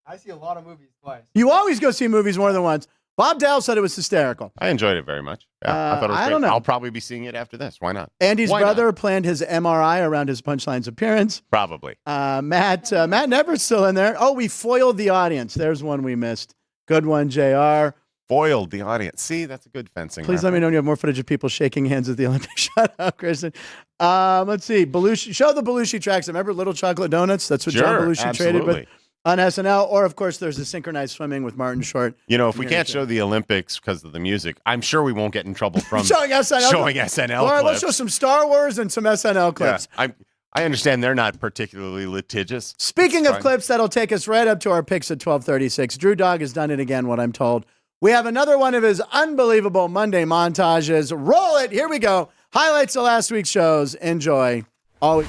I see a lot of movies twice. You always go see movies more than once. Bob Dell said it was hysterical. I enjoed it very much. Yeah, I thought it was I great. don't know. I'll probably be seeing it after this. Why not? Andy's Why brother not? planned his MRI around his Punchlines appearance. Probably. Matt Never's still in there. Oh, we foiled the audience. There's one we missed. Good one, JR. Foiled the audience. See, that's a good fencing. Please let me know when you have more footage of people shaking hands at the Olympics. Shut up, Kristen. Let's see. Belushi, show the Belushi tracks. Remember Little Chocolate Donuts? That's what John Belushi traded with on SNL. Or, of course, there's the synchronized swimming with Martin Short. If we can't show the Olympics because of the music, I'm sure we won't get in trouble from showing SNL. Showing SNL All right, let's clips. show some Star Wars and some SNL clips. Yeah, I understand they're not particularly litigious. Speaking That's of fine. clips, that'll take us right up to our picks at 12:36. Drew Dogg has done it again, what I'm told. We have another one of his unbelievable Monday montages. Roll it. Here we go. Highlights of last week's shows. Enjoy. Always.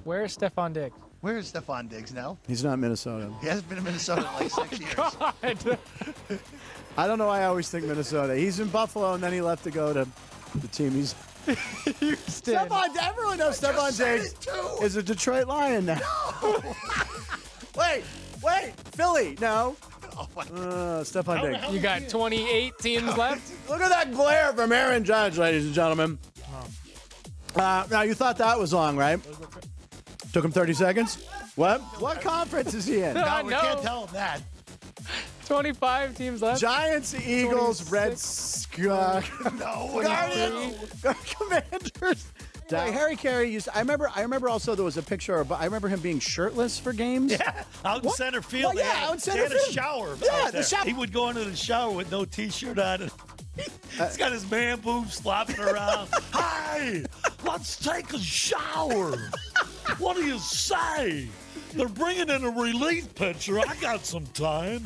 Where's Stephon Diggs? Where is Stephon Diggs now? He's not Minnesota. He hasn't been in Minnesota in like 6 years. God. I don't know why I always think Minnesota. He's in Buffalo, and then he left to go to the team he's. Houston. Everyone knows Stephon Diggs is a Detroit Lion now. Wait, Philly, no. Stephon Diggs. You got 28 teams left? Look at that glare from Aaron Judge, ladies and gentlemen. Now, you thought that was long, right? Took him 30 seconds? What conference is he in? No, we No. can't tell him that. 25 teams left? Giants, Eagles, 26. Reds, No, Guardians, Commanders. Harry Carey used. I remember also there was a picture. I remember him being shirtless for games. Yeah, out in center field. Well, yeah, out in center they had field. a shower. Yeah, out the there. shower. He would go into the shower with no T-shirt on. And he's got his man boobs flopping around. Hey, let's take a shower. What do you say? They're bringing in a relief pitcher. I got some time.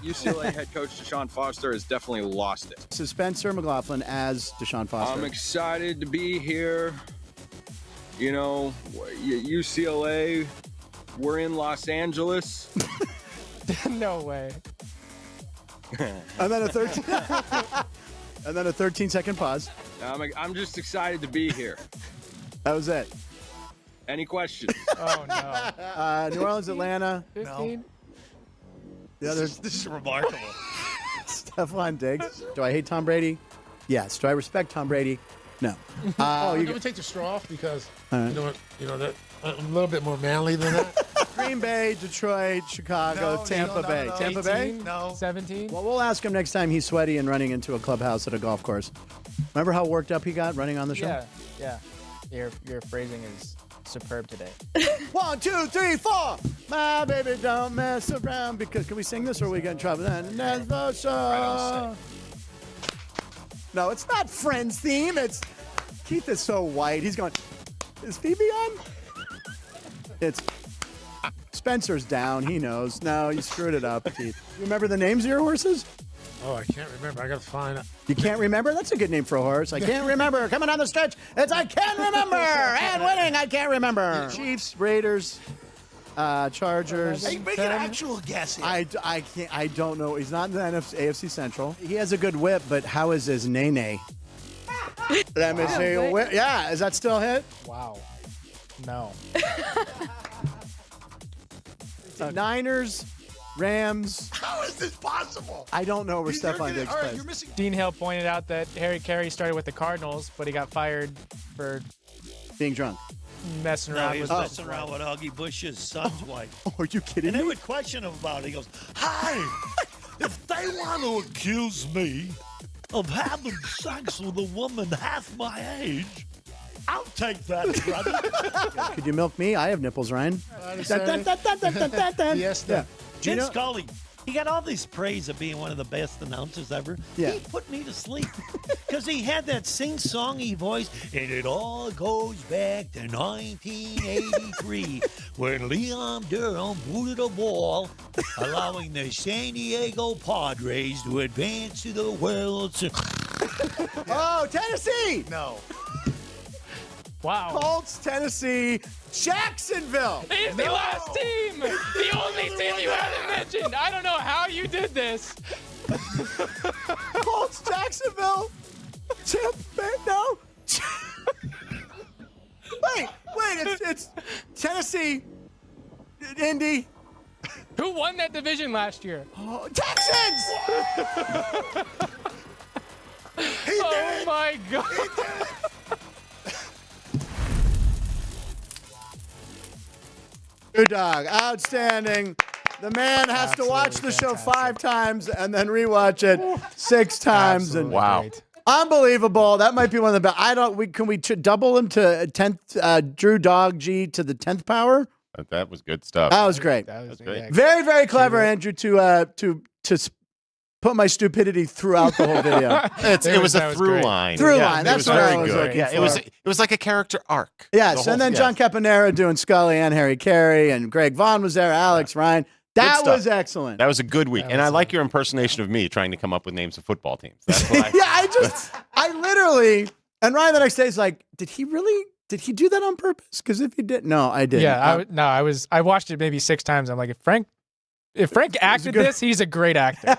UCLA head coach Deshaun Foster has definitely lost it. This is Spencer McLaughlin as Deshaun Foster. I'm excited to be here. UCLA, we're in Los Angeles. No way. And then a 13 second pause. I'm just excited to be here. That was it. Any questions? Oh, no. New Orleans, Atlanta. 15? The other This is remarkable. Stephon Diggs. Do I hate Tom Brady? Yes. Do I respect Tom Brady? No. You can take the straw off because that I'm a little bit more manly than that. Green Bay, Detroit, Chicago, Tampa Bay. no. Tampa Bay? No. 17? Well, we'll ask him next time he's sweaty and running into a clubhouse at a golf course. Remember how worked up he got running on the show? Yeah. Your phrasing is superb today. 1, 2, 3, 4. My baby don't mess around because can we sing this or are we get in trouble? That's the show. No, it's not Friends theme. It's Keith is so white. He's going. Is Phoebe on? It's Spencer's down. He knows. No, you screwed it up, Keith. You remember the names of your horses? Oh, I can't remember. I got to find it. You can't remember? That's a good name for a horse. I can't remember. Coming down the stretch, it's I can't remember. And winning, I can't remember. Chiefs, Raiders, Chargers. Hey, make an actual guess here. I can't. I don't know. He's not in the AFC Central. He has a good whip, but how is his nene? Let me see. Yeah, is that still a hit? Wow. No. Niners, Rams. How is this possible? I don't know where Stephon Diggs plays. You're missing. Dean Hill pointed out that Harry Carey started with the Cardinals, but he got fired for Being drunk. messing No, around he was with messing around with Augie Bush's son's wife. Oh, are you kidding And they me? would question him about it. He goes, "Hi, if they want to accuse me of having sex with a woman half my age, I'll take that, brother." Could you milk me? I have nipples, Ryan. Yes, Yeah. Vin Scully, he got all this praise of being one of the best announcers ever. Yeah. He put me to sleep because he had that sing-songy voice, and it all goes back to 1983 when Leon Durham booted a ball, allowing the San Diego Padres to advance to the World Series. Oh, Tennessee! No. Wow. Colts, Tennessee, Jacksonville. He's the last team. The only team you haven't mentioned. I don't know how you did this. Colts, Jacksonville, Tampa Bay. No. wait, it's Tennessee, Indy. Who won that division last year? Oh, Texans. Oh my God. Good dog. Outstanding. The man has to watch the show 5 times and then rewatch it 6 times. Absolutely And Wow. great. unbelievable. That might be one of the best. I don't. Can we double him to 10th? Drew Dog G to the 10th power. That was good stuff. That was great. That was great. yeah, Very, very clever, Andrew, to put my stupidity throughout the whole video. It was that a was through great. line. Through Yeah, line. it That's was what very I was good. looking Yeah, for. it was like a character arc. Yes, The and then whole- John Caponera doing Scully and Harry Carey, and Greg Vaughn was there, Alex, Ryan. That stuff. was excellent. That was a good week, and I like your impersonation of me trying to come up with names of football teams. That's what I. Yeah, I literally, and Ryan the next day is like, did he do that on purpose? Because if he did, no, I didn't. Yeah, I watched it maybe 6 times. I'm like, if Frank acted good. this, he's a great actor.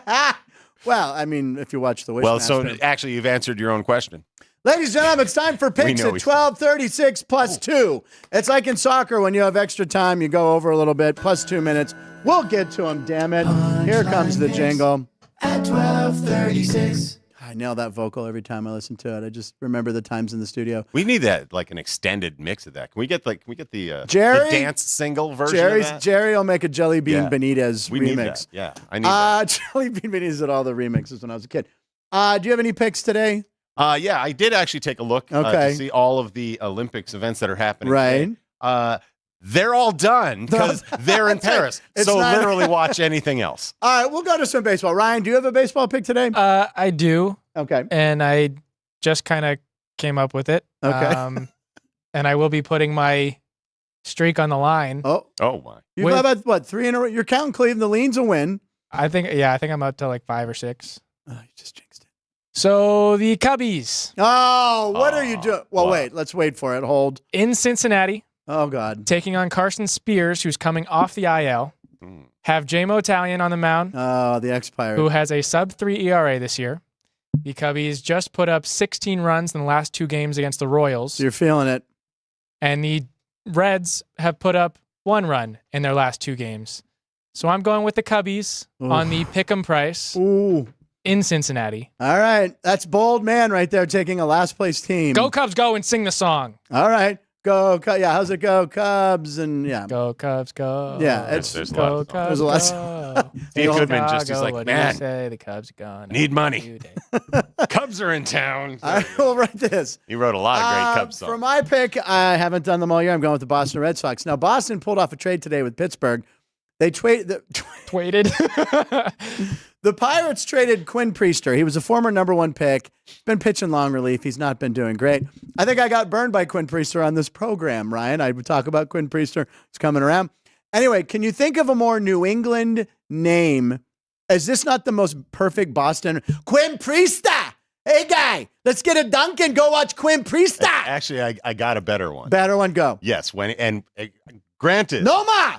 Well, I mean, if you watch the Well, so Wishmaster. actually, you've answered your own question. Ladies and gentlemen, it's time for picks know at we- 12:36 plus 2. It's like in soccer when you have extra time, you go over a little bit, plus 2 minutes. We'll get to them, damn it. Here comes the jingle. At 12:36. I nail that vocal every time I listen to it. I just remember the times in the studio. We need that, like an extended mix of that. Can we get the Jerry? the dance single version of that? Jerry will make a Jelly Bean Yeah. Benitez We remix. need that. Yeah, I need that. Jelly Bean Benitez did all the remixes when I was a kid. Do you have any picks today? Yeah, I did actually take a look Okay. to see all of the Olympics events that are happening. Right. Today. They're all done because they're in Paris. It's So not- literally watch anything else. All right, we'll go to some baseball. Ryan, do you have a baseball pick today? I do, Okay. and I just kind of came up with it. Okay. And I will be putting my streak on the line. Oh, Oh my! you've With- got about, what, 3 in a row? You're counting Cleveland. The lean's a win. I think I'm up to like 5 or 6. Oh, you just jinxed it. So the Cubbies Oh, what are you doing? Well, wow. wait. Let's wait for it. Hold. in Cincinnati, Oh, God. taking on Carson Spears, who's coming off the IL. Mm. Have J-Mo Italian on the mound, Oh, the X-Pirate. who has a sub-3 ERA this year. The Cubbies just put up 16 runs in the last 2 games against the Royals. So you're feeling it. And the Reds have put up 1 run in their last 2 games. So I'm going with the Cubbies on the pick'em price in Cincinnati. All right. That's bold man right there taking a last place team. Go Cubs, go, and sing the song. All right. Go. Yeah, how's it go? Cubs and yeah. Go Cubs, go. Yeah, there's go Cubs, there's a lot. Steve Goodman just he's like, what man, do you say? The Cubs are gone. Need money. Cubs are in town. I will write this. He wrote a lot of great Cubs songs. For my pick, I haven't done them all year. I'm going with the Boston Red Sox. Now, Boston pulled off a trade today with Pittsburgh. They traded. The Pirates traded Quinn Priester. He was a former number 1 pick. He's been pitching long relief. He's not been doing great. I think I got burned by Quinn Priester on this program, Ryan. I would talk about Quinn Priester. He's coming around. Anyway, can you think of a more New England name? Is this not the most perfect Boston? Quinn Priester. Hey, guy, let's get a dunk and go watch Quinn Priester. Actually, I got a better one. Better one, go. Yes, granted. No ma.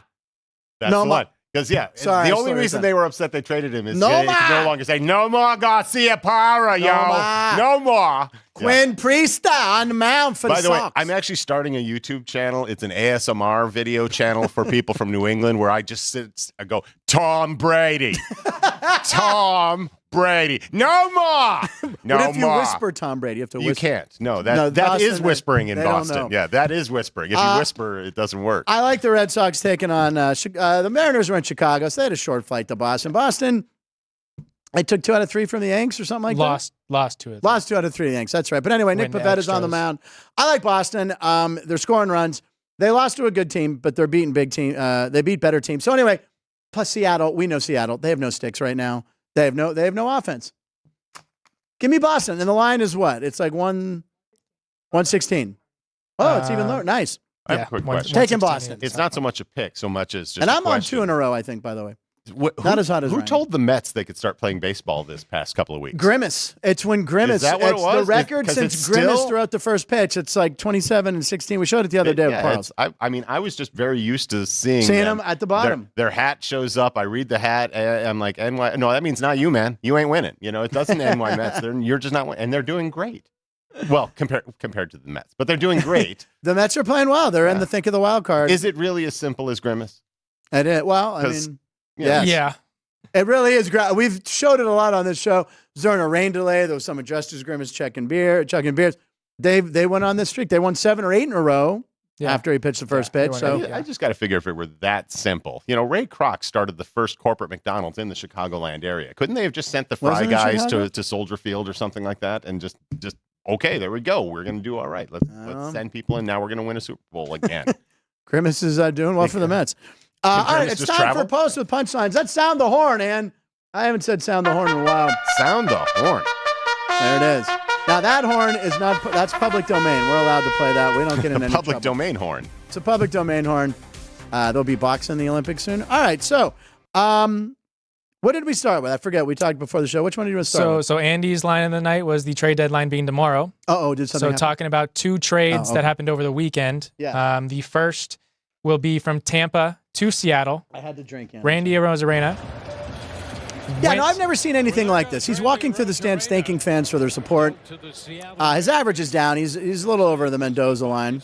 That's the one. Because, the only reason they were upset they traded him is they could no longer say, no more Garcia Parra, no more. Quinn Priester on the mound for the Sox. By the way, I'm actually starting a YouTube channel. It's an ASMR video channel for people from New England where I just I go, Tom Brady. Tom Brady. No more. No what if you more. whisper Tom Brady? You have to whisper. You can't. No, that is whispering in Boston. Yeah, that is whispering. If you whisper, it doesn't work. I like the Red Sox taking on the Mariners were in Chicago, so they had a short flight to Boston. Boston, they took 2 out of 3 from the Yanks or something like that? Lost 2 of 3. Lost 2 out of 3 Yanks. That's right. But anyway, Nick Pavetta's on the mound. I like Boston. They're scoring runs. They lost to a good team, but they're beating big team. They beat better teams. So anyway, plus Seattle. We know Seattle. They have no sticks right now. They have no offense. Give me Boston. And the line is what? It's like 116. Oh, it's even lower. Nice. I have a quick question. Taking Boston. It's not so much a pick, so much as just and I'm a on 2 in a row, I think, by the way. Not as hot as Who Ryan. told the Mets they could start playing baseball this past couple of weeks? Grimace. It's when Grimace. Is that what it was? The record since Grimace threw out the first pitch. It's like 27-16. We showed it the other day with Carlos. I mean, I was just very used to seeing them at the bottom. Their hat shows up. I read the hat. I'm like, NY. No, that means not you, man. You ain't winning. It doesn't NY Mets. You're just not winning. And they're doing great. Well, compared to the Mets. But they're doing great. The Mets are playing well. They're in the thick of the wild card. Is it really as simple as Grimace? It is. Well, I mean, yes. Yeah. It really is. We've showed it a lot on this show. During a rain delay, there was some adjusters, Grimace chucking beers. They went on this streak. They won 7 or 8 in a row after he pitched the first pitch. So I just got to figure if it were that simple. Ray Kroc started the first corporate McDonald's in the Chicagoland area. Couldn't they have just sent the fry guys to Soldier Field or something like that and just okay, there we go. We're going to do all right. Let's send people in. Now we're going to win a Super Bowl again. Grimace is doing well for the Mets. All right, it's time for Post with Punchlines. Let's sound the horn, Ann. I haven't said sound the horn in a while. Sound the horn. There it is. Now, that horn is not, that's public domain. We're allowed to play that. We don't get in any public trouble. Domain horn. It's a public domain horn. There'll be boxing in the Olympics soon. All right, so what did we start with? I forget. We talked before the show. Which one did you want to start with? So Andy's line of the night was the trade deadline being tomorrow. Did something happen? Talking about 2 trades that happened over the weekend. Yeah. The first will be from Tampa to Seattle. I had to drink. Randy Arozarena. Yeah, no, I've never seen anything like this. He's walking through the stands thanking fans for their support. His average is down. He's a little over the Mendoza line.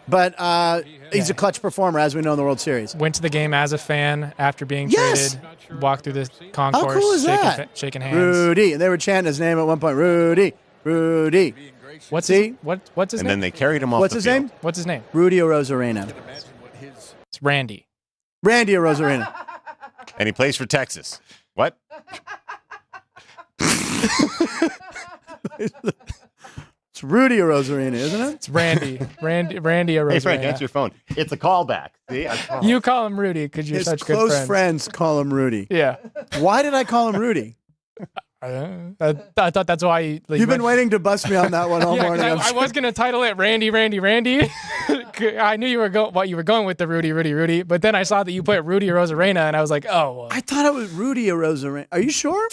But he's a clutch performer, as we know in the World Series. Went to the game as a fan after being traded. Walked through the concourse. How cool is that? Shaking hands. Rudy. And they were chanting his name at one point. Rudy. What's his name? And then they carried him off What's his name? What's his name? Rudy Arozarena. It's Randy. Randy Arozarena. And he plays for Texas. What? It's Rudy Arozarena, isn't it? It's Randy. Randy Arozarena. Hey, Frank, answer your phone. It's a callback. See? You call him Rudy because you're such good friends. His close friends call him Rudy. Yeah. Why did I call him Rudy? I thought that's why you've been waiting to bust me on that one all morning. I was going to title it Randy. I knew you were going with the Rudy, but then I saw that you put Rudy Arozarena, and I was like, oh. I thought it was Rudy Arozarena. Are you sure?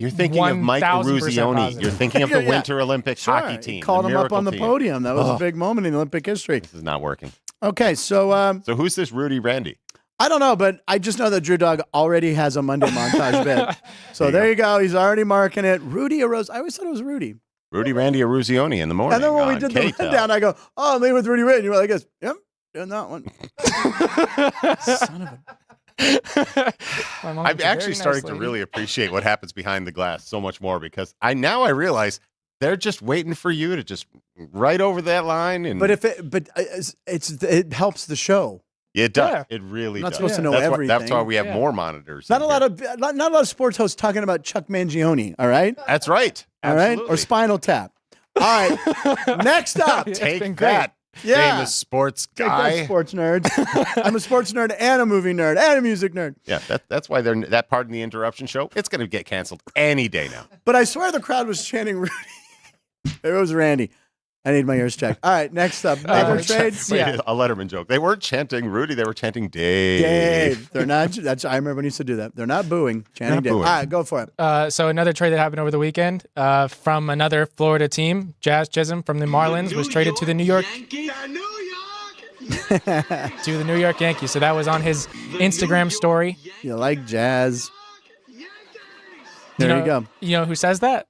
You're thinking of Mike Eruzione. You're thinking of the Winter Olympics hockey team. Called him up on the podium. That was a big moment in Olympic history. This is not working. Okay, so who's this Rudy Randy? I don't know, but I just know that Drew Dog already has a Monday montage bit. So there you go. He's already marking it. Rudy Arose. I always thought it was Rudy. Rudy Randy Aruzioni in the morning. And then when we did the rundown, I go, oh, I'm leaving with Rudy Ray. And you were like, yep, doing that one. Son of a... I'm actually starting to really appreciate what happens behind the glass so much more because I realize they're just waiting for you to just right over that line. And it helps the show. It does. Yeah. It really does. Not supposed to know everything. That's why we have more monitors. Not a lot of sports hosts talking about Chuck Mangione. All right. That's right. All right. Or Spinal Tap. All right. Next up, take that. Yeah. Famous sports guy. Take that, sports nerd. I'm a sports nerd and a movie nerd and a music nerd. Yeah. That's why that part in the interruption show. It's going to get canceled any day now. But I swear the crowd was chanting Rudy. There was Randy. I need my ears checked. All right, next up, trades. A Letterman joke. They weren't chanting Rudy. They were chanting Dave. They're not. I remember when he used to do that. They're not booing. Chanting Dave. All right, go for it. So another trade that happened over the weekend from another Florida team, Jazz Chisholm from the Marlins was traded to the New York Yankees. So that was on his Instagram story. You like Jazz? There you go. You know who says that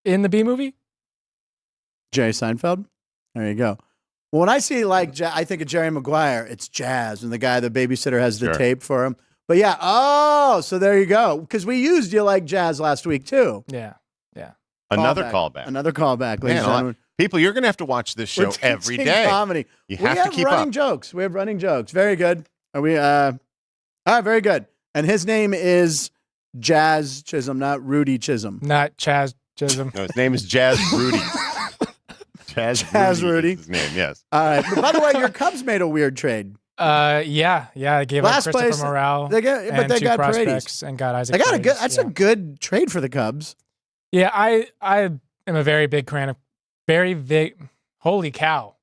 in the B movie? Jerry Seinfeld. There you go. Well, when I see I think of Jerry Maguire, it's Jazz, and the guy, the babysitter, has the tape for him. But yeah, so there you go. Because we used You Like Jazz last week too. Yeah. Another callback. Another callback, ladies and gentlemen. People, you're going to have to watch this show every day. Comedy. You have to keep running jokes. We have running jokes. Very good. Are we? All right, very good. And his name is Jazz Chisholm, not Rudy Chisholm. Not Chaz Chisholm. No, his name is Jazz Rudy. Jazz Rudy. Is his name, yes. All right. But by the way, your Cubs made a weird trade. Yeah. I gave up Christopher Morale. They got prospects and got Isaac. That's a good trade for the Cubs. Yeah, I am a very big fan of holy cow.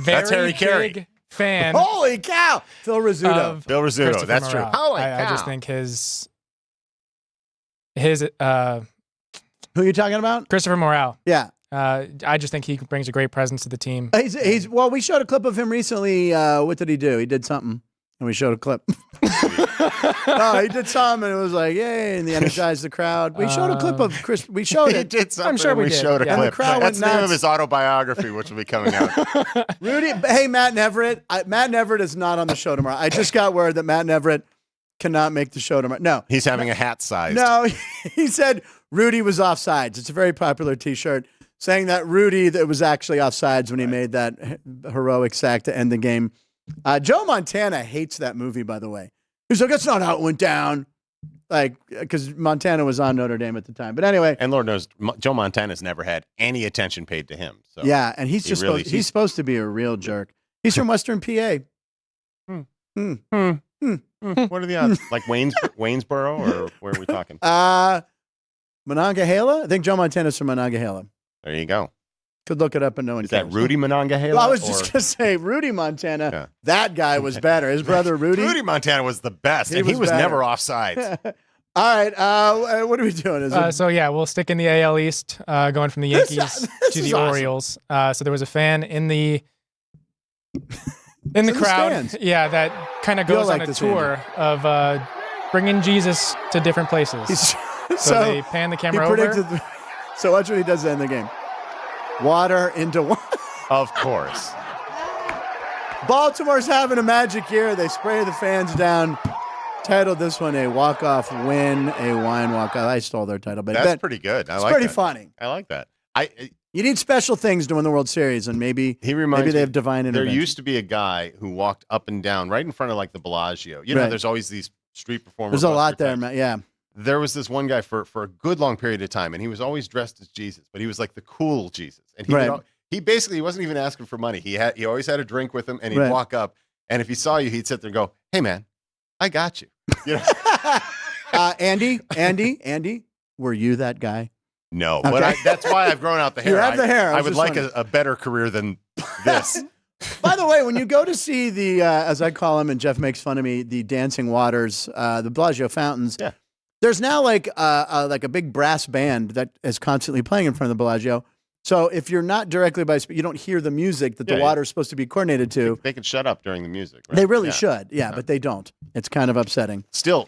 That's Harry Carey. Fan. Holy cow. Phil Rizzuto. Phil Rizzuto. That's true. Holy cow. I just think his who are you talking about? Christopher Morale. Yeah. I just think he brings a great presence to the team. Well, we showed a clip of him recently. What did he do? He did something, and we showed a clip. No, he did something, and it was like, yay, and he energized the crowd. We showed a clip of Chris. We showed it. He did something. I'm sure we showed a clip. And the crowd That's the went name nuts. of his autobiography, which will be coming out. Rudy, hey, Matt Neverett. Matt Neverett is not on the show tomorrow. I just got word that Matt Neverett cannot make the show tomorrow. No. He's having a hat size. No, he said Rudy was offsides. It's a very popular T-shirt. Saying that Rudy that was actually offsides when he made that heroic sack to end the game. Joe Montana hates that movie, by the way. He's like, that's not how it went down. Like, because Montana was on Notre Dame at the time. But anyway. And Lord knows, Joe Montana's never had any attention paid to him. So yeah, and he's supposed to be a real jerk. He's from Western PA. What are the odds? Like Waynesboro, or where are we talking? Monongahela? I think Joe Montana's from Monongahela. There you go. Could look it up and no one cares. Is that Rudy Monongahela? Well, I was just going to say, Rudy Montana, that guy was better. His brother, Rudy. Rudy Montana was the best, and he was never offsides. All right, what are we doing? We'll stick in the AL East, going from the Yankees to the Orioles. So there was a fan in the crowd, that kind of goes on a tour of bringing Jesus to different places. So they pan the camera over. So watch what he does in the game. Water into water. Of course. Baltimore's having a magic year. They spray the fans down. Titled this one a walk-off win, a wine walk-off. I stole their title, but that's pretty good. It's pretty funny. I like that. You need special things to win the World Series, and maybe they have divine intervention. There used to be a guy who walked up and down right in front of like the Bellagio. You know, there's always these street performers. There's a lot there, man. Yeah. There was this one guy for a good long period of time, and he was always dressed as Jesus, but he was like the cool Jesus. And he basically wasn't even asking for money. He always had a drink with him, and he'd walk up, and if he saw you, he'd sit there and go, "Hey, man, I got you." You know? Andy, were you that guy? No, okay. But that's why I've grown out the hair. You have the hair. I would like a better career than this. By the way, when you go to see the, as I call them, and Jeff makes fun of me, the dancing waters, the Bellagio fountains. Yeah. There's now like a big brass band that is constantly playing in front of the Bellagio, So if you're not directly by speed, you don't hear the music that the water is supposed to be coordinated to. They can shut up during the music. Right? They really should. Yeah, but they don't. It's kind of upsetting. Still,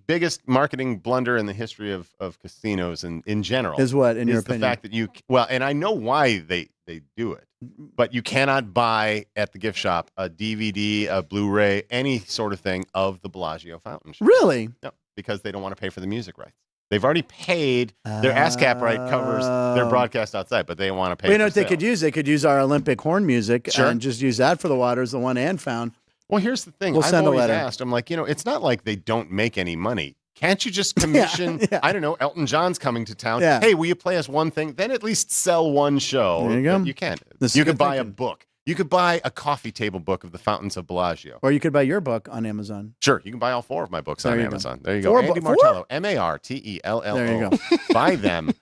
biggest marketing blunder in the history of casinos and in general is what, in your opinion? The fact that and I know why they do it, but you cannot buy at the gift shop a DVD, a Blu-ray, any sort of thing of the Bellagio fountain show. Really? No, because they don't want to pay for the music rights. They've already paid their ASCAP right covers their broadcast outside, but they want to pay. Well, you know what they could use? They could use our Olympic horn music and just use that for the waters, the one and found. Well, here's the thing. We'll I've send always a letter. asked. I'm like, it's not like they don't make any money. Can't you just commission? I don't know. Elton John's coming to town. Yeah. Hey, will you play us one thing? Then at least sell one show. There you go. You can't. You could buy a book. You could buy a coffee table book of the Fountains of Bellagio. Or you could buy your book on Amazon. Sure, you can buy all 4 of my books on Amazon. There you go. Four Andy Martello, Martello. There you go. Buy them.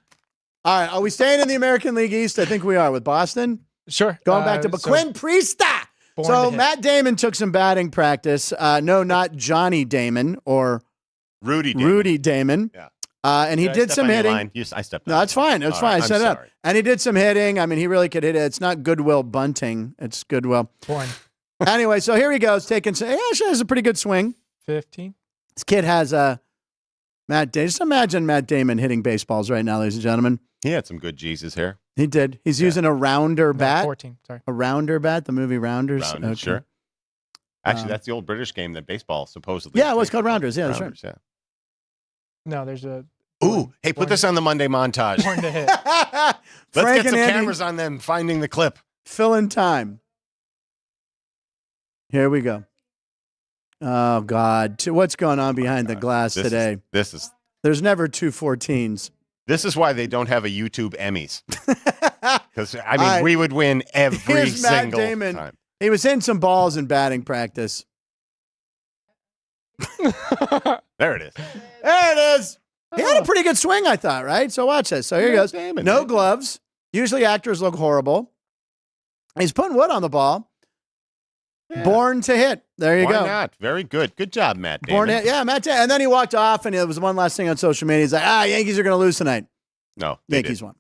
All right, are we staying in the American League East? I think we are with Boston. Sure. Going back to Quinn Priesta. So Matt Damon took some batting practice. No, not Johnny Damon or Rudy Damon. Yeah. And he did some hitting. I stepped No, it's fine. It's fine. I set it up. And he did some hitting. I mean, he really could hit it. It's not Goodwill Bunting. It's Goodwill. Porn. Anyway, so here he goes. Taking some. He actually has a pretty good swing. 15. This kid has Matt Damon. Just imagine Matt Damon hitting baseballs right now, ladies and gentlemen. He had some good Jesus here. He did. He's using a rounder bat. 14. Sorry. A rounder bat. The movie Rounders. Okay. Sure. Actually, that's the old British game that baseball supposedly. Yeah, it was called Rounders. Yeah, that's right. Yeah. No, there's a. Ooh, hey, put this on the Monday montage. Porn to hit. Let's Frank get some and Andy cameras on them finding the clip. Fill in time. Here we go. Oh, God. What's going on behind the glass today? There's never 2 14s. This is why they don't have a YouTube Emmys. Because, I mean, we would win every single time. He was in some balls in batting practice. There it is. There it is. He had a pretty good swing, I thought, right? So watch this. So here he goes. No gloves. Usually actors look horrible. He's putting wood on the ball. Yeah. Born to hit. There you go. Why not? Very good. Good job, Matt Damon. Born to hit. Yeah, Matt Damon. And then he walked off, and it was one last thing on social media. He's like, Yankees are going to lose tonight. No. Yankees won.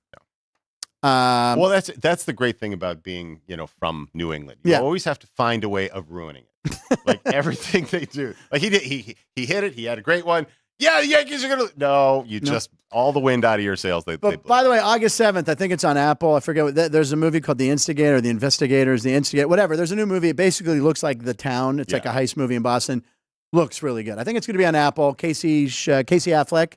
No. Well, that's the great thing about being, from New England. You always have to find a way of ruining it. Like everything they do. Like he did. He hit it. He had a great one. Yeah, the Yankees are going to. No, just all the wind out of your sails. But by the way, August 7th, I think it's on Apple. I forget. There's a movie called The Instigator, The Investigators, The Instigator, whatever. There's a new movie. It basically looks like The Town. It's like a heist movie in Boston. Looks really good. I think it's going to be on Apple. Casey Affleck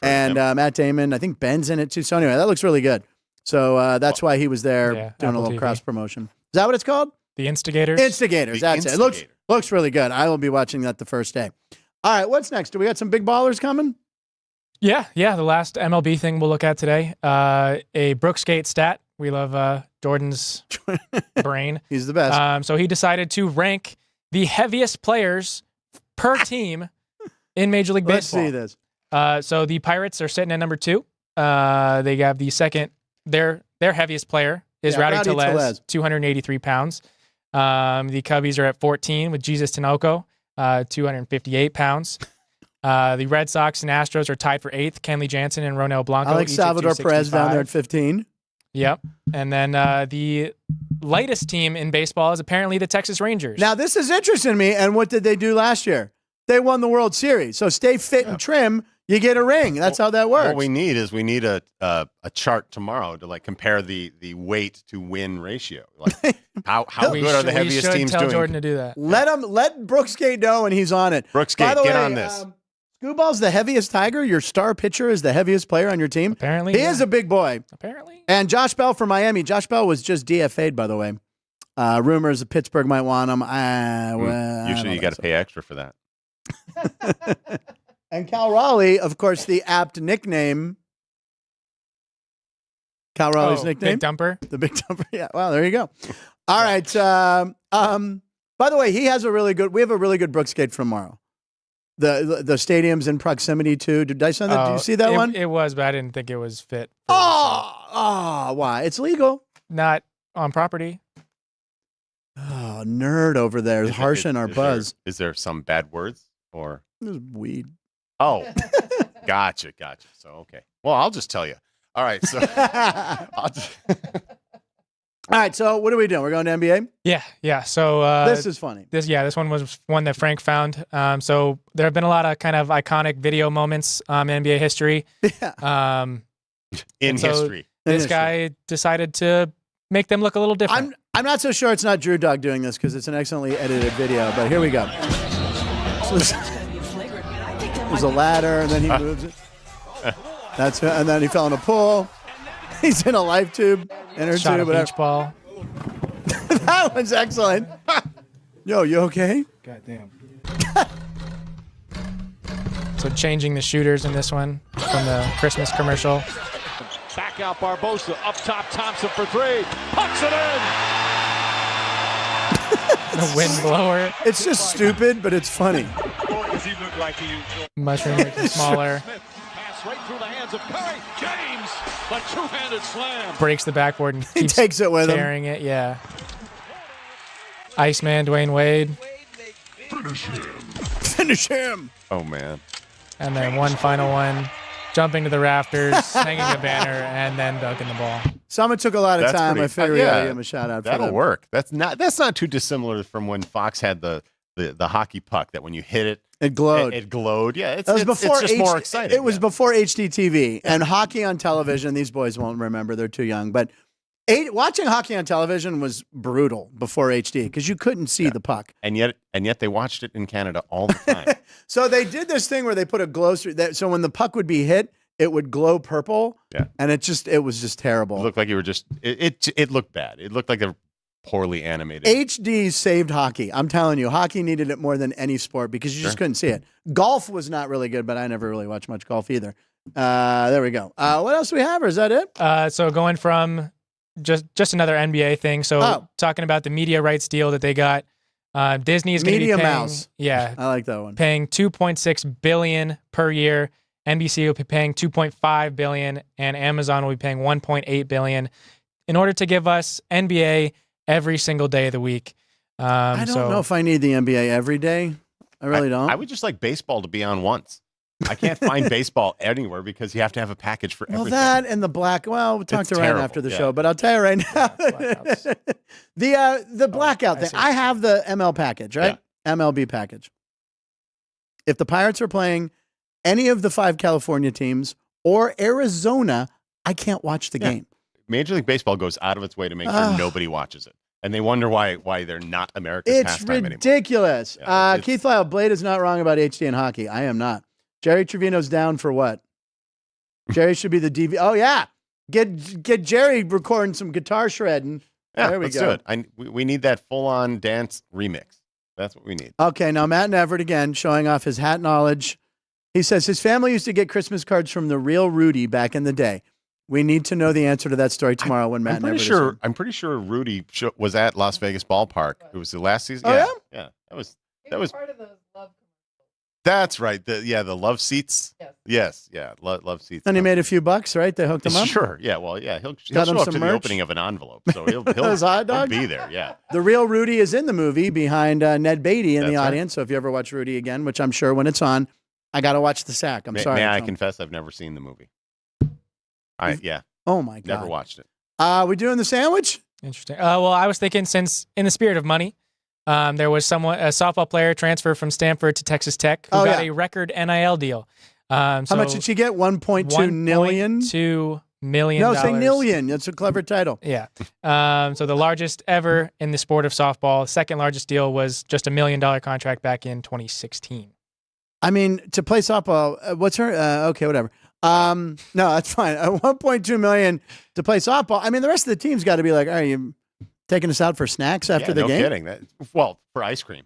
and Matt Damon. I think Ben's in it too. So anyway, that looks really good. So that's why he was there doing Apple a little TV. cross promotion. Is that what it's called? The Instigators. Instigators. That's it. It looks really good. I will be watching that the first day. All right, what's next? Do we got some big ballers coming? Yeah. The last MLB thing we'll look at today. A Brooks Gate stat. We love Jordan's brain. He's the best. So he decided to rank the heaviest players per team in Major League Baseball. Let's see this. So the Pirates are sitting at number 2. They have the second. Their heaviest player is Rowdy Tellez, 283 pounds. The Cubbies are at 14 with Jesus Tinoco, 258 pounds. The Red Sox and Astros are tied for 8th. Kenley Jansen and Ronel Blanco. Alex Salvador Perez down there at 15. Yep. And then the lightest team in baseball is apparently the Texas Rangers. Now, this is interesting to me. And what did they do last year? They won the World Series. So stay fit and trim. You get a ring. That's how that works. What we need is a chart tomorrow to compare the weight to win ratio. Like how good are the heaviest teams doing? Tell Jordan to do that. Let Brooks Gate know when he's on it. Brooks Gate, get on this. Scooball's the heaviest Tiger. Your star pitcher is the heaviest player on your team. Apparently, he is a big boy. Apparently, and Josh Bell from Miami. Josh Bell was just DFA'd, by the way. Rumors that Pittsburgh might want him. Usually, you got to pay extra for that. And Cal Raleigh, of course, the apt nickname. Cal Raleigh's nickname? Big Dumper. The Big Dumper. Yeah. Well, there you go. All right. By the way, we have a really good Brooks Gate for tomorrow. The stadium's in proximity to. Did I send that? Did you see that one? It was, but I didn't think it was fit. Why? It's legal. Not on property. Oh, nerd over there is harshing our buzz. Is there some bad words or? This is weed. Oh, gotcha. So, okay. Well, I'll just tell you. All right, so All right, so what are we doing? We're going to NBA? Yeah. So This is funny. This one was one that Frank found. So there have been a lot of kind of iconic video moments in NBA history. Yeah. in history. This guy decided to make them look a little different. I'm not so sure it's not Drew Dog doing this because it's an excellently edited video, but here we go. So there's a ladder, and then he moves it. And then he fell in a pool. He's in a life tube, inner Shot tube, a beach ball. That one's excellent. Yo, you okay? Goddamn. So changing the shooters in this one from the Christmas commercial. Back out Barbosa, up top Thompson for three. Pucks it in! The wind blower. It's just stupid, but it's funny. Does he look like he Mushroom making smaller. Pass right through the hands of Curry. James, the two-handed slam. Breaks the backboard and He keeps takes it with him. carrying it. Yeah. Iceman Dwayne Wade. Finish him. Oh man. And then one final one. Jumping to the rafters, hanging a banner, and then dunking the ball. Someone took a lot of That's time. pretty- I figured yeah, I'd give him a shout out. That'll for that. work. That's not too dissimilar from when Fox had the hockey puck that when you hit it, It glowed. It glowed. Yeah, it's That was before it's just more exciting. It was before HDTV and hockey on television. These boys won't remember; they're too young. But watching hockey on television was brutal before HD because you couldn't see the puck. And yet they watched it in Canada all the time. So they did this thing where they put a glow streak. So when the puck would be hit, it would glow purple. Yeah, and it was just terrible. It looked like you were just. It looked bad. It looked like they're poorly animated. HD saved hockey. I'm telling you, hockey needed it more than any sport because you just couldn't see it. Golf was not really good, but I never really watched much golf either. There we go. What else do we have, or is that it? So going from just another NBA thing. So talking about the media rights deal that they got, Disney is going to be paying. Mouse. Yeah, I like that one. Paying $2.6 billion per year. NBC will be paying $2.5 billion, and Amazon will be paying $1.8 billion in order to give us NBA every single day of the week. I don't know if I need the NBA every day. I really don't. I would just like baseball to be on once. I can't find baseball anywhere because you have to have a package for everything. Well, that and the black. Well, we'll talk It's to Ryan terrible, after the yeah. show, but I'll tell you right now, the blackout thing. I have the ML package, right? Yeah. MLB package. If the Pirates are playing any of the 5 California teams or Arizona, I can't watch the game. Major League Baseball goes out of its way to make sure nobody watches it. And they wonder why they're not America's It's pastime anymore. ridiculous. Yeah, Keith Lyle, Blade is not wrong about HD and hockey. I am not. Jerry Trevino's down for what? Jerry should be the DV. Oh, yeah. Get Jerry recording some guitar shredding. Yeah, there we let's go. do it. We need that full-on dance remix. That's what we need. Okay, now Matt Everett again showing off his hat knowledge. He says his family used to get Christmas cards from the real Rudy back in the day. We need to know the answer to that story tomorrow when Matt Everett is here. I'm pretty sure Rudy was at Las Vegas Ballpark. It was the last season. Oh, yeah? Yeah. That was part of those love. That's right. The love seats. Yes. Yeah. Love seats. And he made a few bucks, right? They hooked him up. Sure. Yeah. Well, yeah. He'll Got him show up some to merch? the opening of an envelope. So he'll Those hot dogs? be there. Yeah. The real Rudy is in the movie behind Ned Beatty in That's the right. audience. So if you ever watch Rudy again, which I'm sure when it's on, I got to watch the sack. I'm sorry. May I Tom. confess I've never seen the movie. Yeah. Oh my God. Never watched it. We doing the sandwich? Interesting. Well, I was thinking since in the spirit of money, there was a softball player transfer from Stanford to Texas Tech who got a record NIL deal. How much did she get? 1.2 million? $1.2 million. No, say million. That's a clever title. Yeah. So the largest ever in the sport of softball. Second largest deal was just $1 million contract back in 2016. I mean, to play softball, what's her? Okay, whatever. No, that's fine. 1.2 million to play softball. I mean, the rest of the team's got to be like, are you taking us out for snacks after the no game? Kidding. Well, for ice cream.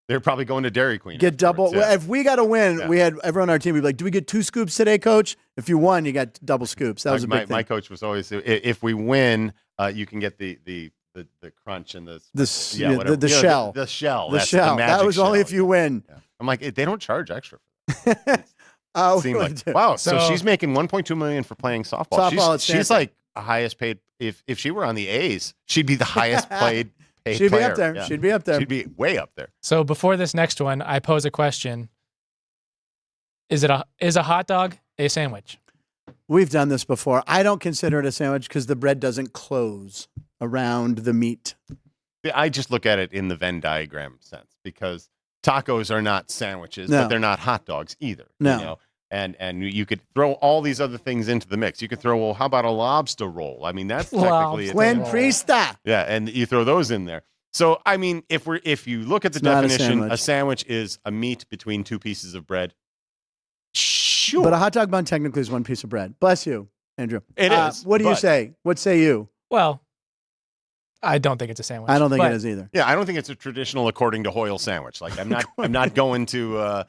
They're probably going to Dairy Queen. Get double. afterwards, yeah. If we got to win, we had everyone on our team would be like, do we get 2 scoops today, coach? If you won, you got double scoops. That was a big thing. My coach was always, if we win, you can get the crunch and the shell. whatever. The You know, shell. The shell. The That's shell. The magic That was only shell. if you win. Yeah. I'm like, they don't charge extra for Seemed like, wow. So she's making $1.2 million for playing softball. She's like a highest paid. If she were on the A's, she'd be the highest paid She'd player. be up there. Yeah. She'd be up there. She'd be way up there. So before this next one, I pose a question. Is a hot dog a sandwich? We've done this before. I don't consider it a sandwich because the bread doesn't close around the meat. I just look at it in the Venn diagram sense because tacos are not sandwiches, but they're not hot dogs either. No. You know? And you could throw all these other things into the mix. You could throw, well, how about a lobster roll? I mean, that's technically Buen Prista. Yeah, and you throw those in there. So, I mean, if you look at the definition, a sandwich is a meat between two pieces of bread. Sure. But a hot dog bun technically is one piece of bread. Bless you, Andrew. It is. What do you say? What say you? Well, I don't think it's a sandwich. I don't think it is either. Yeah, I don't think it's a traditional according to Hoyle sandwich. Like I'm not going to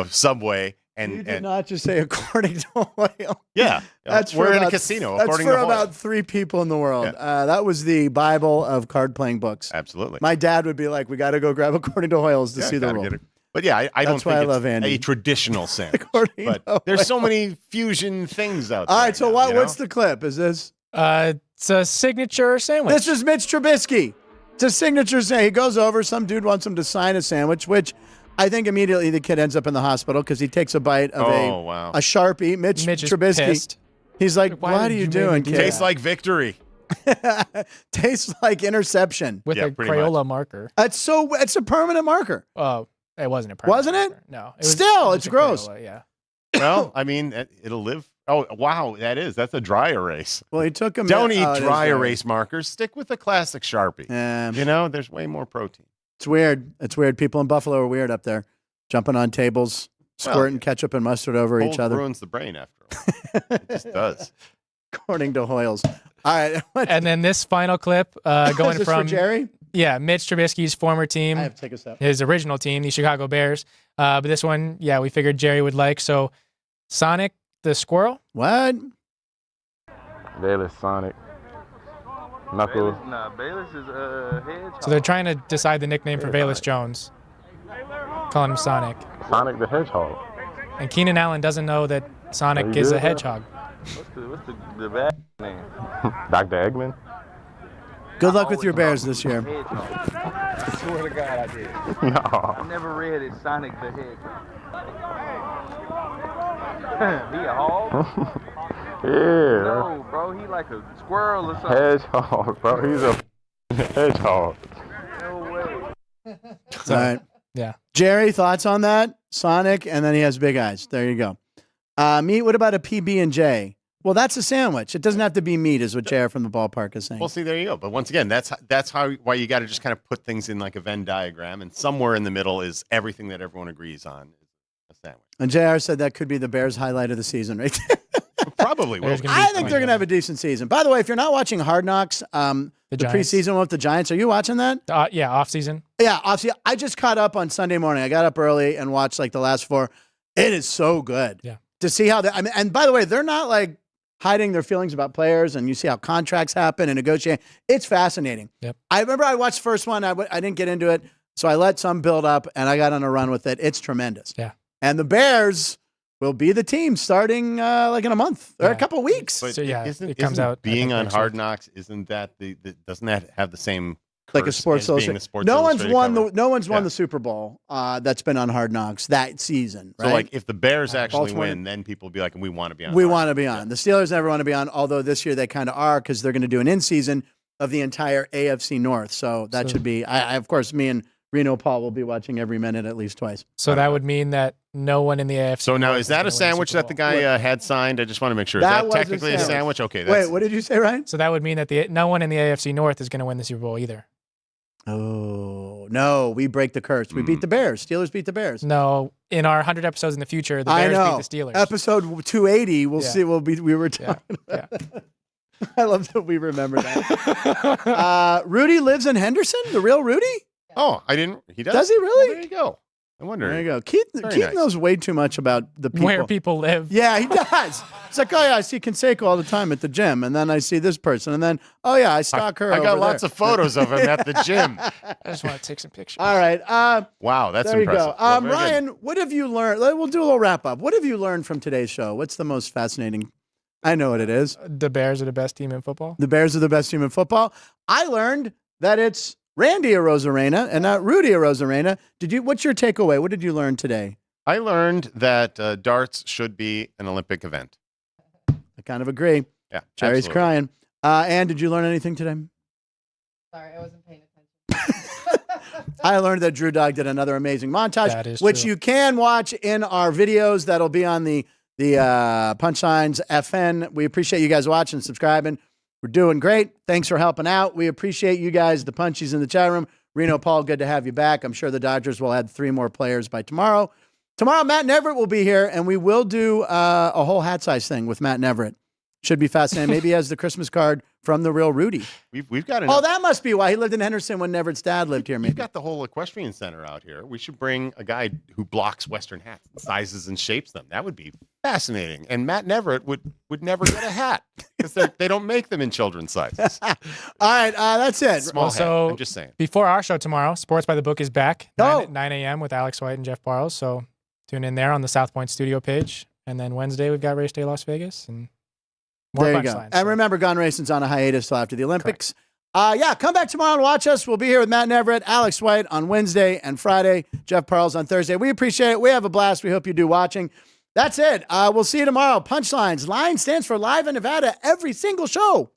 Subway and You did not just say according to Hoyle. Yeah. We're in a casino according to Hoyle. That's for about 3 people in the world. Yeah. That was the Bible of card playing books. Absolutely. My dad would be like, we got to go grab according to Hoyle's to see the rule. But yeah, I don't think it's a traditional sandwich. According but there's so many fusion things out there. All right, so what's the clip? Is this? It's a signature sandwich. This is Mitch Trubisky. It's a signature sandwich. He goes over. Some dude wants him to sign a sandwich, which I think immediately the kid ends up in the hospital because he takes a bite of a Sharpie. Mitch Trubisky. Pissed. He's like, what are you doing, kid? Tastes like victory. Tastes like interception. With a Crayola marker. It's a permanent marker. Oh, it wasn't a permanent Wasn't it? marker. No. Still, it's gross. Crayola, yeah. Well, I mean, it'll live. Oh, wow, that's a dry erase. Well, he took him. Don't eat dry erase markers. Stick with the classic Sharpie. There's way more protein. It's weird. It's weird. People in Buffalo are weird up there, jumping on tables, squirting ketchup and mustard over each other. Ruins the brain after all. It just does. According to Hoyles. All right. And then this final clip going Is this from for Jerry? Yeah, Mitch Trubisky's former team. I have to take a step. His original team, the Chicago Bears. But this one, we figured Jerry would like. So, Sonic the Squirrel. What? Bayless, Sonic, Knuckles. Bayless is Hedgehog. So they're trying to decide the nickname for Bayless Jones. Calling him Sonic. Sonic the Hedgehog. And Keenan Allen doesn't know that Sonic is a hedgehog. What's the bad name? Dr. Eggman. Good luck with your Bears this year. I swear to God I did. No. I never read it, Sonic the Hedgehog. He a hog? Yeah. No, bro, he like a squirrel or something. Hedgehog, bro. He's a hedgehog. No way. All right. Yeah. Jerry, thoughts on that? Sonic, and then he has big eyes. There you go. Meat, what about a PB&J? Well, that's a sandwich. It doesn't have to be meat, is what JR from the ballpark is saying. Well, see, there you go. But once again, that's why you got to just kind of put things in like a Venn diagram, and somewhere in the middle is everything that everyone agrees on is a sandwich. And JR said that could be the Bears' highlight of the season, right there. Probably will. I think they're going to have a decent season. By the way, if you're not watching Hard Knocks, the preseason one with the Giants, are you watching that? Yeah, off season. Yeah, off season. I just caught up on Sunday morning. I got up early and watched like the last 4. It is so good. Yeah. To see how they, and by the way, they're not like hiding their feelings about players, and you see how contracts happen and negotiate. It's fascinating. Yep. I remember I watched the first one. I didn't get into it, so I let some build up, and I got on a run with it. It's tremendous. Yeah. And the Bears will be the team starting like in a month or a couple of weeks. But So, yeah, it comes out, being I on think, Hard next Knocks. Isn't that doesn't that have the same like a curse Sports as being Illustrated? the Sports No one's Illustrated won cover? no one's won the Super Bowl that's been on Hard Knocks that season. Right? So like if the Bears actually Baltimore- win, then people will be like, we want to be on. We Hard want to Knocks. be on. The Steelers never want to be on, although this year they kind of are because they're going to do an in-season of the entire AFC North. So that should be, of course, me and Reno Paul will be watching every minute at least twice. So that would mean that no one in the AFC. So now, North is that gonna a win sandwich Super that the Bowl. guy had signed? I just want to make sure. That Is was that a technically a sandwich. sandwich? Okay. That's, Wait, what did you say, Ryan? So that would mean that no one in the AFC North is going to win the Super Bowl either. Oh, no, we break the curse. We beat the Bears. Steelers beat the Bears. No, in our 100 episodes in the future, the I Bears know. beat the Steelers. Episode 280, we'll Yeah. see. We were talking Yeah. I love that we remember that. Rudy lives in Henderson? The real Rudy? oh, I didn't. He does. Does he really? Well, there you go. I wonder. There you go. Keith Very Keith nice. knows way too much about the people. Where people live. Yeah, he does. It's like, oh yeah, I see Canseco all the time at the gym, and then I see this person, and then I stalk her. I got over lots there. of photos of him at the gym. I just want to take some pictures. All right. Wow, that's there impressive. you go. Well, very Ryan, good. what have you learned? We'll do a little wrap up. What have you learned from today's show? What's the most fascinating? I know what it is. The Bears are the best team in football. The Bears are the best team in football. I learned that it's Randy Arozarena and not Rudy Arozarena. What's your takeaway? What did you learn today? I learned that darts should be an Olympic event. I kind of agree. Yeah, Jerry's absolutely. crying. Ann, did you learn anything today? Sorry, I wasn't paying attention. I learned that Drew Dog did another amazing montage, which true. you can watch in our videos. That'll be on the Punchlines FN. We appreciate you guys watching and subscribing. We're doing great. Thanks for helping out. We appreciate you guys, the punchies in the chat room. Reno, Paul, good to have you back. I'm sure the Dodgers will add 3 more players by tomorrow. Tomorrow, Matt and Everett will be here, and we will do a whole hat size thing with Matt and Everett. Should be fascinating. Maybe he has the Christmas card from the real Rudy. We've got Oh, that must be why he lived in Henderson when Everett's dad lived here. Maybe. We've got the whole equestrian center out here. We should bring a guy who blocks Western hats, sizes and shapes them. That would be fascinating. And Matt and Everett would never get a hat because they don't make them in children's sizes. All right, that's it. Small Also, hat. I'm just saying. Before our show tomorrow, Sports by the Book is back. Oh. 9 a.m. with Alex White and Jeff Barles. So tune in there on the South Point studio page. And then Wednesday, we've got Race Day Las Vegas. And more there you go. Punchlines. And remember, Gun Racing's on a hiatus till after the Olympics. Come back tomorrow and watch us. We'll be here with Matt and Everett, Alex White on Wednesday and Friday, Jeff Parles on Thursday. We appreciate it. We have a blast. We hope you do watching. That's it. We'll see you tomorrow. Punchlines. Line stands for Live in Nevada every single show.